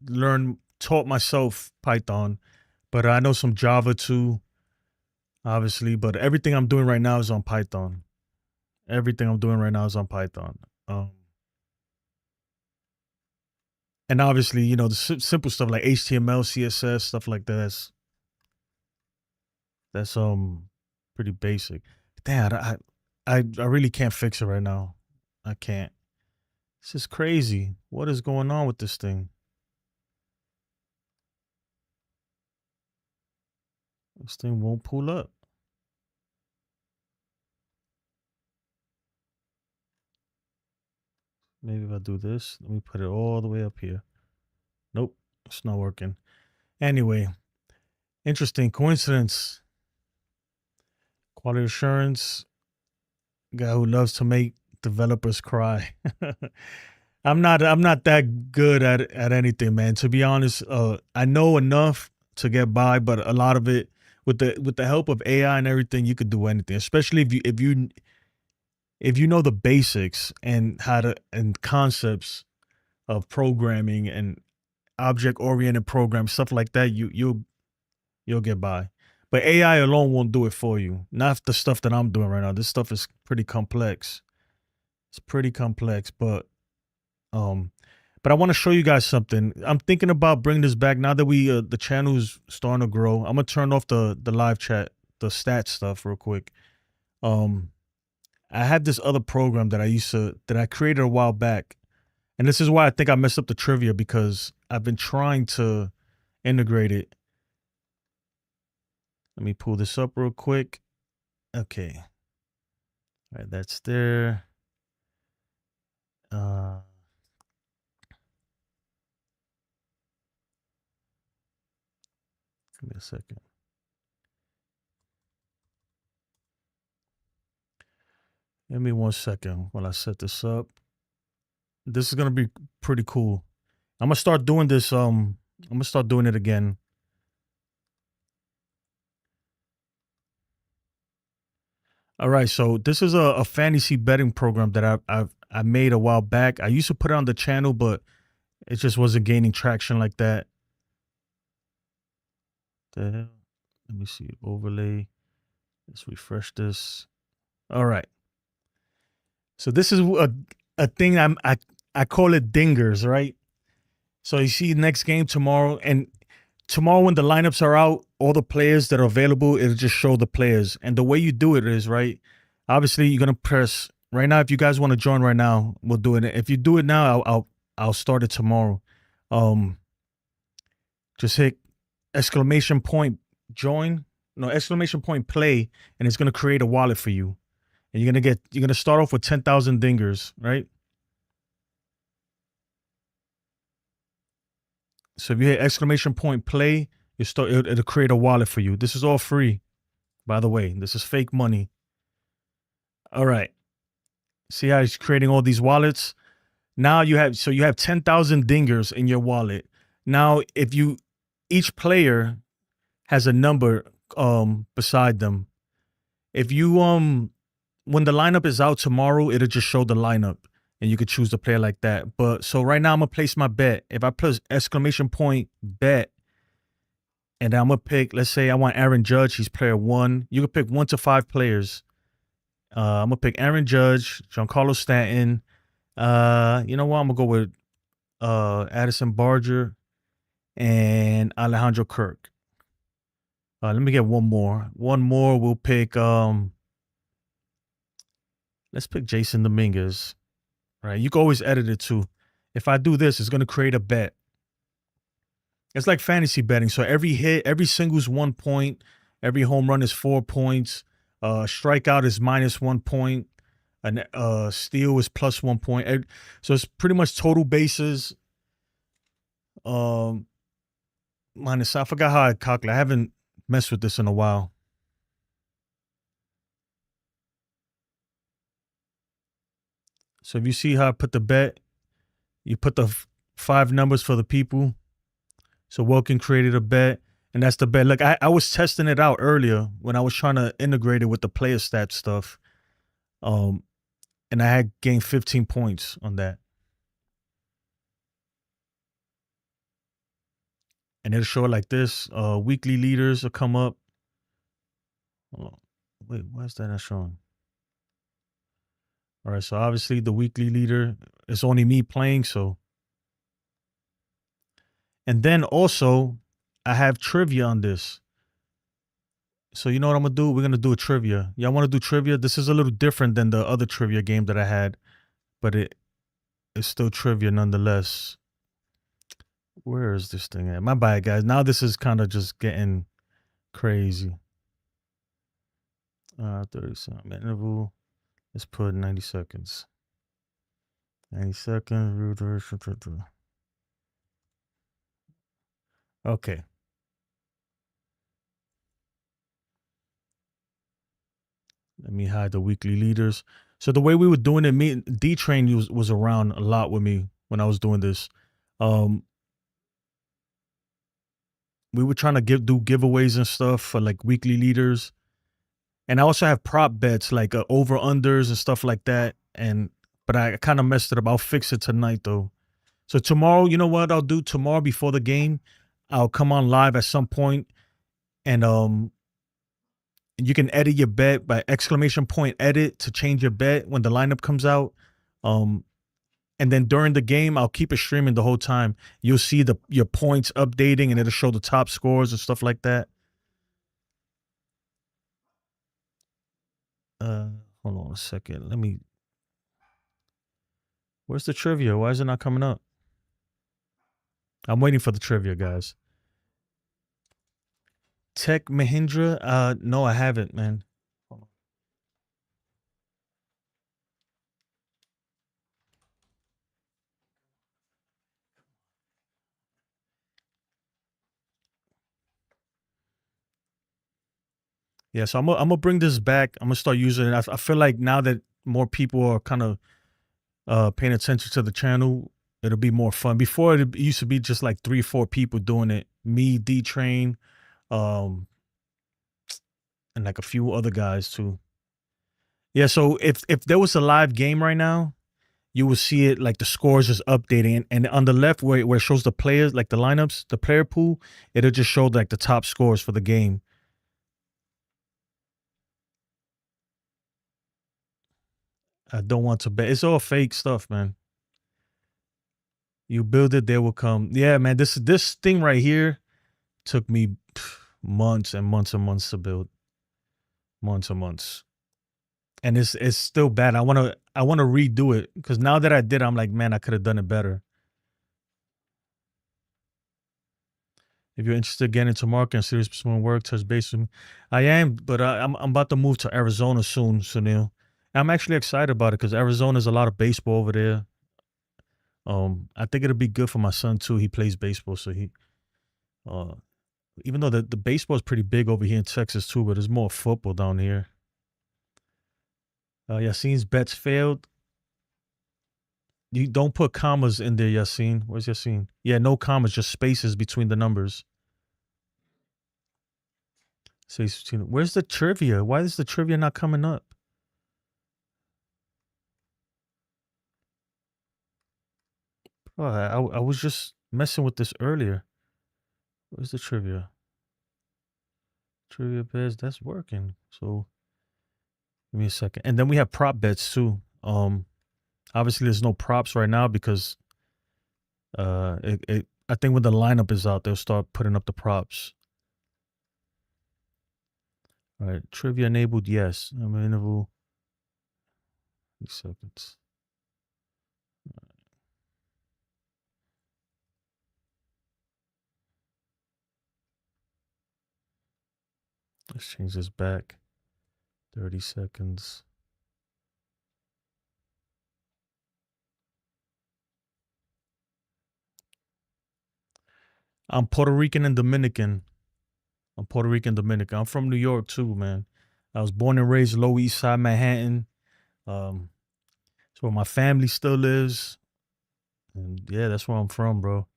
taught myself Python, but I know some Java too, obviously. But everything I'm doing right now is on Python. Everything I'm doing right now is on Python. And obviously, the simple stuff like HTML, CSS, stuff like that. That's pretty basic. Damn, I really can't fix it right now. I can't. This is crazy. What is going on with this thing? This thing won't pull up. Maybe if I do this, let me put it all the way up here. Nope, it's not working. Anyway, interesting coincidence. Quality assurance, guy who loves to make developers cry. I'm not that good at anything, man. To be honest, I know enough to get by, but a lot of it with the help of AI and everything, you could do anything. Especially if you know the basics and and concepts of programming and object-oriented programs, stuff like that, you'll get by. But AI alone won't do it for you. Not the stuff that I'm doing right now. This stuff is pretty complex. It's pretty complex, but I want to show you guys something. I'm thinking about bringing this back now that the channel's starting to grow. I'm gonna turn off the live chat, the stats stuff real quick. I had this other program that I created a while back. And this is why I think I messed up the trivia, because I've been trying to integrate it. Let me pull this up real quick. Okay. All right, that's there. Give me a second. Give me 1 second while I set this up. This is gonna be pretty cool. I'm gonna start doing this. I'm gonna start doing it again. All right, so this is a fantasy betting program that I made a while back. I used to put it on the channel, but it just wasn't gaining traction like that. The hell? Let me see. Overlay. Let's refresh this. All right. So this is a thing I call it dingers, right? So you see next game tomorrow, and tomorrow when the lineups are out, all the players that are available, it'll just show the players. And the way you do it is, right, obviously you're gonna press right now. If you guys want to join right now, we'll do it. If you do it now, I'll start it tomorrow. Just hit exclamation point join, no, exclamation point play, and it's gonna create a wallet for you. And you're gonna start off with 10,000 dingers, right? So if you hit exclamation point play, it'll create a wallet for you. This is all free, by the way. This is fake money. All right. See how it's creating all these wallets? Now you have 10,000 dingers in your wallet. Now, each player has a number beside them. If you when the lineup is out tomorrow, it'll just show the lineup and you could choose to play like that. But so right now I'm gonna place my bet. If I press exclamation point bet, and I'm gonna pick, let's say I want Aaron Judge, he's player 1. You can pick 1 to 5 players. I'm gonna pick Aaron Judge, Giancarlo Stanton. You know what? I'm gonna go with Addison Barger and Alejandro Kirk. Let me get one more. One more. We'll pick. Let's pick Jason Dominguez. Right? You can always edit it too. If I do this, it's gonna create a bet. It's like fantasy betting. So every hit, every single is 1 point. Every home run is 4 points. Strikeout is -1 point. And steal is +1 point. So it's pretty much total bases. Minus, I forgot how I calculate. I haven't messed with this in a while. So if you see how I put the bet, you put the 5 numbers for the people. So Wilkin created a bet, and that's the bet. Look, I was testing it out earlier when I was trying to integrate it with the player stat stuff. And I had gained 15 points on that. And it'll show it like this. Weekly leaders will come up. Hold on. Wait, why is that not showing? All right, so obviously the weekly leader, it's only me playing, so. And then also, I have trivia on this. So you know what I'm going to do? We're going to do a trivia. Y'all want to do trivia? This is a little different than the other trivia game that I had, but it's still trivia nonetheless. Where is this thing at? My bad, guys. Now this is kind of just getting crazy. 30-second interval. Let's put 90 seconds. 90 seconds. Okay. Let me hide the weekly leaders. So the way we were doing it, D-Train was around a lot with me when I was doing this. We were trying to do giveaways and stuff for like weekly leaders. And I also have prop bets like over-unders and stuff like that. But I kind of messed it up. I'll fix it tonight though. So tomorrow, you know what I'll do? Tomorrow before the game, I'll come on live at some point, and you can edit your bet by exclamation point edit to change your bet when the lineup comes out. And then during the game, I'll keep it streaming the whole time. You'll see your points updating, and it'll show the top scores and stuff like that. Hold on a second. Where's the trivia? Why is it not coming up? I'm waiting for the trivia, guys. Tech Mahindra? No, I haven't, man. Yeah, so I'm gonna bring this back. I'm gonna start using it. I feel like now that more people are kind of paying attention to the channel, it'll be more fun. Before it used to be just like 3 or 4 people doing it. Me, D-Train, and like a few other guys too. Yeah, so if there was a live game right now, you will see it like the scores is updating, and on the left where it shows the players, like the lineups, the player pool, it'll just show like the top scores for the game. I don't want to bet. It's all fake stuff, man. You build it, they will come. Yeah, man. This thing right here took me months and months and months to build. Months and months. And it's still bad. I wanna redo it because now that I did, I'm like, man, I could have done it better. If you're interested in getting into market and serious pursuing work, touch base with me. I am, but I'm about to move to Arizona soon, Sunil. I'm actually excited about it because Arizona's a lot of baseball over there. I think it'll be good for my son too. He plays baseball, so he even though the baseball is pretty big over here in Texas too, but there's more football down here. Yassine's bets failed. You don't put commas in there, Yassine. Where's Yassine? Yeah, no commas, just spaces between the numbers. Where's the trivia? Why is the trivia not coming up? Oh, I was just messing with this earlier. Where's the trivia? Trivia bets, that's working. So give me a second. And then we have prop bets too. Obviously there's no props right now because I think when the lineup is out, they'll start putting up the props. All right, trivia enabled, yes. I'm enable. 8 seconds. Let's change this back. 30 seconds. I'm Puerto Rican and Dominican. I'm from New York too, man. I was born and raised Lower East Side, Manhattan. It's where my family still lives. And yeah, that's where I'm from, bro.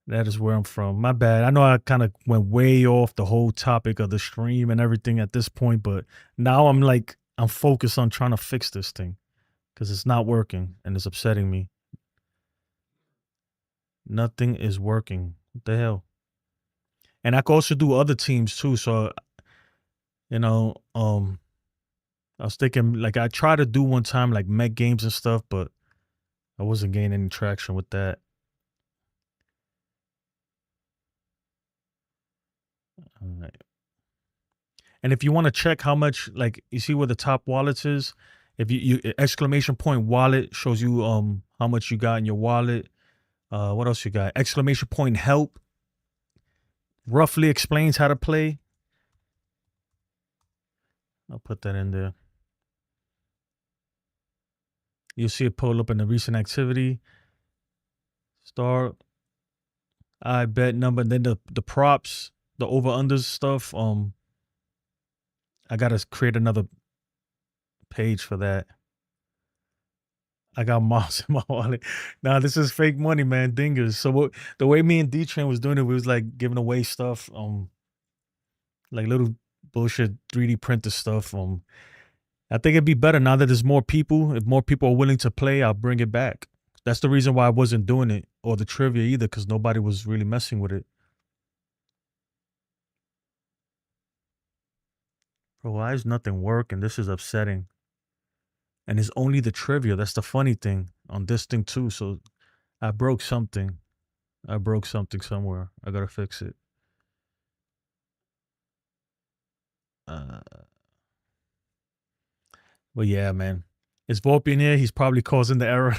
That is where I'm from. My bad. I know I kind of went way off the whole topic of the stream and everything at this point, but now I'm focused on trying to fix this thing because it's not working and it's upsetting me. Nothing is working. What the hell? And I could also do other teams too. So, I was thinking I tried to do one time Met games and stuff, but I wasn't gaining any traction with that. All right. And if you want to check how much, you see where the top wallets is, if you exclamation point wallet shows you how much you got in your wallet. What else you got? Exclamation point help roughly explains how to play. I'll put that in there. You'll see it pull up in the recent activity. Start. I bet number. Then the props, the over-unders stuff. I gotta create another page for that. I got miles in my wallet. Nah, this is fake money, man. Dingers. So the way me and D-Train was doing it, we was giving away stuff, little bullshit 3D printer stuff. I think it'd be better now that there's more people. If more people are willing to play, I'll bring it back. That's the reason why I wasn't doing it or the trivia either, because nobody was really messing with it. Bro, why is nothing working? This is upsetting. And it's only the trivia. That's the funny thing on this thing too. So I broke something. I broke something somewhere. I gotta fix it. But yeah, man. Is Volpe in here? He's probably causing the error.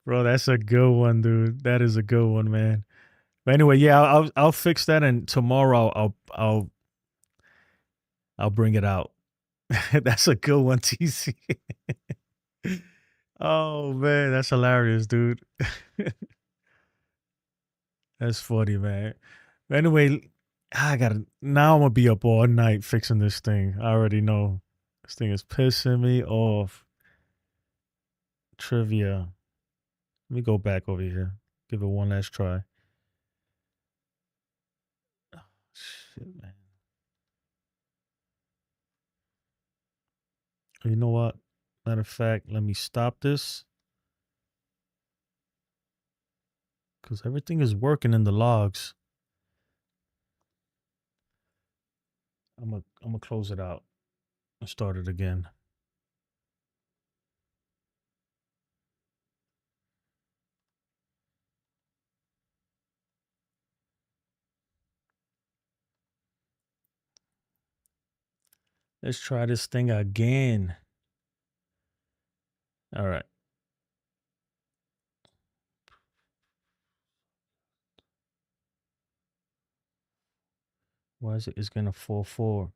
Bro, that's a good one, dude. That is a good one, man. But anyway, yeah, I'll fix that, and tomorrow I'll bring it out. That's a good one, TC. Oh man, that's hilarious, dude. That's funny, man. But anyway, now I'm gonna be up all night fixing this thing. I already know. This thing is pissing me off. Trivia. Let me go back over here. Give it one last try. Oh, shit, man. You know what? Matter of fact, let me stop this. Because everything is working in the logs. I'm gonna close it out and start it again. Let's try this thing again. All right. Why is it? It's gonna 4-4.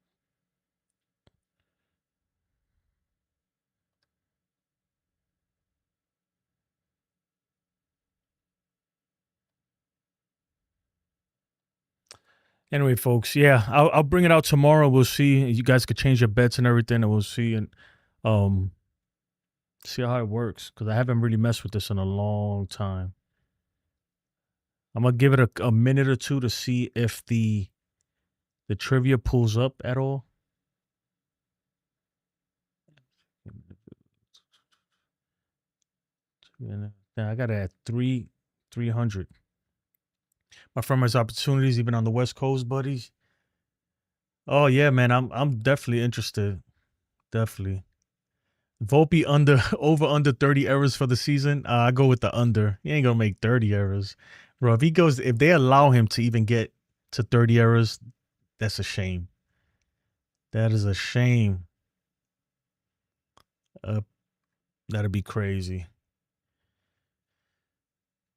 Anyway, folks, yeah, I'll bring it out tomorrow. We'll see. You guys could change your bets and everything, and we'll see and see how it works. Because I haven't really messed with this in a long time. I'm gonna give it a minute or two to see if the trivia pulls up at all. I got it at 300. My firm has opportunities even on the West Coast, buddies. Oh yeah, man, I'm definitely interested. Definitely. Volpe under 30 errors for the season. I go with the under. He ain't gonna make 30 errors, bro. If they allow him to even get to 30 errors, that's a shame. That is a shame. That'd be crazy.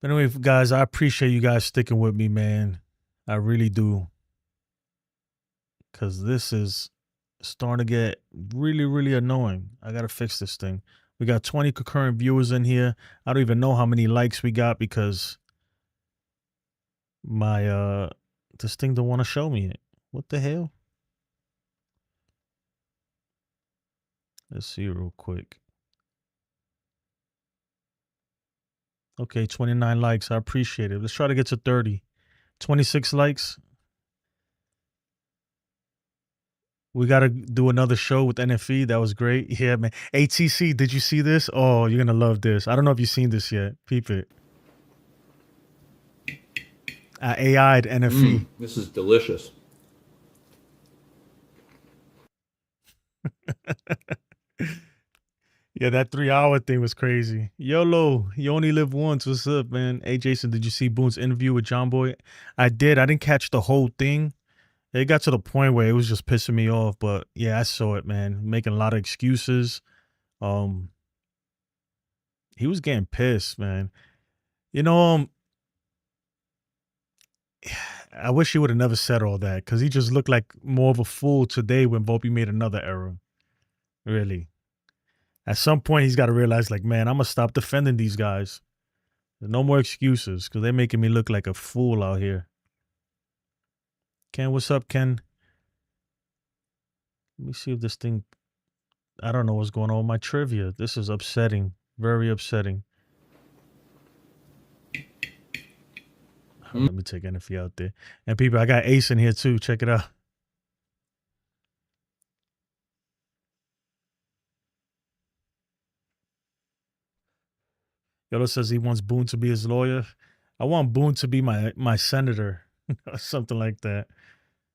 But anyway, guys, I appreciate you guys sticking with me, man. I really do. Because this is starting to get really, really annoying. I got to fix this thing. We got 20 concurrent viewers in here. I don't even know how many likes we got because my this thing don't want to show me it. What the hell? Let's see real quick. Okay, 29 likes. I appreciate it. Let's try to get to 30. 26 likes. We got to do another show with NFE. That was great. Yeah, man. ATC, did you see this? Oh, you're going to love this. I don't know if you've seen this yet. Peep it. I AI'd NFE. This is delicious. Yeah, that 3-hour thing was crazy. YOLO, you only live once. What's up, man? Hey, Jason, did you see Boone's interview with John Boy? I did. I didn't catch the whole thing. It got to the point where it was just pissing me off. But, yeah, I saw it, man. Making a lot of excuses. He was getting pissed, man. You know, I wish he would have never said all that because he just looked like more of a fool today when Volpe made another error. Really. At some point, he's got to realize, like, man, I'm going to stop defending these guys. There's no more excuses because they're making me look like a fool out here. Ken, what's up, Ken? Let me see if this thing... I don't know what's going on with my trivia. This is upsetting. Very upsetting. Let me take NFE out there. And people, I got Ace in here too. Check it out. Yolo says he wants Boone to be his lawyer. I want Boone to be my senator or something like that.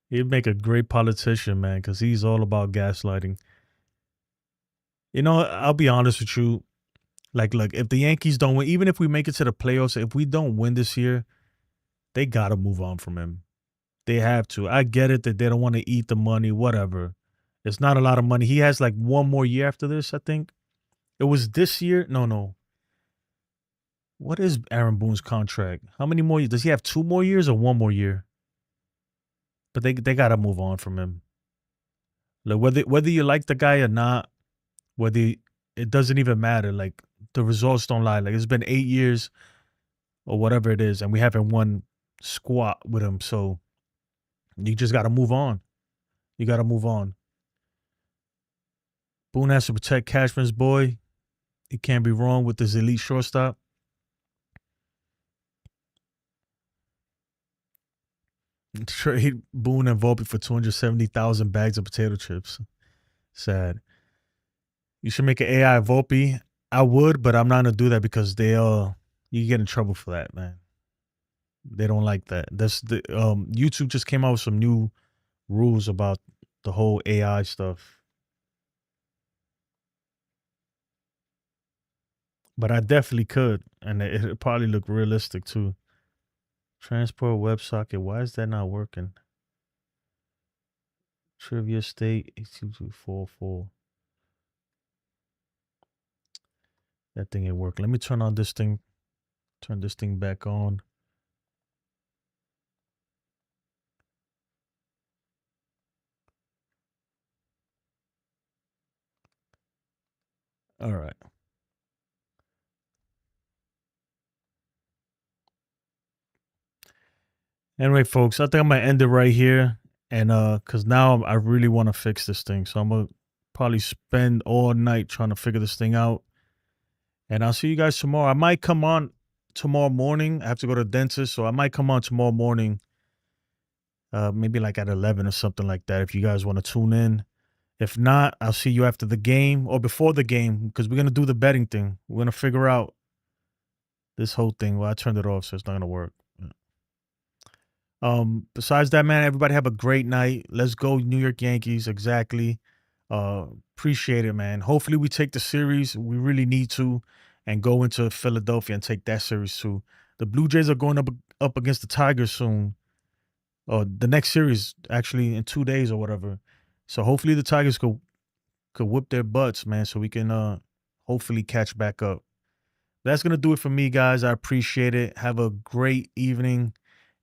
He'd make a great politician, man, because he's all about gaslighting. You know, I'll be honest with you. Like, look, if the Yankees don't win, even if we make it to the playoffs, if we don't win this year, they got to move on from him. They have to. I get it that they don't want to eat the money, whatever. It's not a lot of money. He has like one more year after this, I think. It was this year. No. What is Aaron Boone's contract? How many more years? Does he have 2 more years or 1 more year? But they got to move on from him. Like whether you like the guy or not, it doesn't even matter. Like the results don't lie. Like it's been 8 years or whatever it is, and we haven't won squat with him. So you just got to move on. You got to move on. Boone has to protect Cashman's boy. He can't be wrong with his elite shortstop. Trade Boone and Volpe for 270,000 bags of potato chips. Sad. You should make an AI Volpe. I would, but I'm not gonna do that because you get in trouble for that, man. They don't like that. That's the YouTube just came out with some new rules about the whole AI stuff. But I definitely could, and it'd probably look realistic too. Transport WebSocket. Why is that not working? Trivia state 82244. That thing ain't working. Let me turn on this thing. Turn this thing back on. All right. Anyway, folks, I think I'm gonna end it right here. And cause now I really want to fix this thing. So I'm gonna probably spend all night trying to figure this thing out. And I'll see you guys tomorrow. I might come on tomorrow morning. I have to go to the dentist, so I might come on tomorrow morning. Maybe like at 11 or something like that, if you guys want to tune in. If not, I'll see you after the game or before the game, because we're gonna do the betting thing. We're gonna figure out this whole thing. Well, I turned it off, so it's not gonna work. Besides that, man, everybody have a great night. Let's go New York Yankees. Exactly. Appreciate it, man. Hopefully we take the series. We really need to, and go into Philadelphia and take that series too. The Blue Jays are going up against the Tigers soon. Or the next series, actually, in 2 days or whatever. So hopefully the Tigers could whip their butts, man, so we can hopefully catch back up. That's gonna do it for me, guys. I appreciate it. Have a great evening.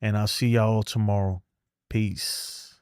And I'll see y'all tomorrow. Peace.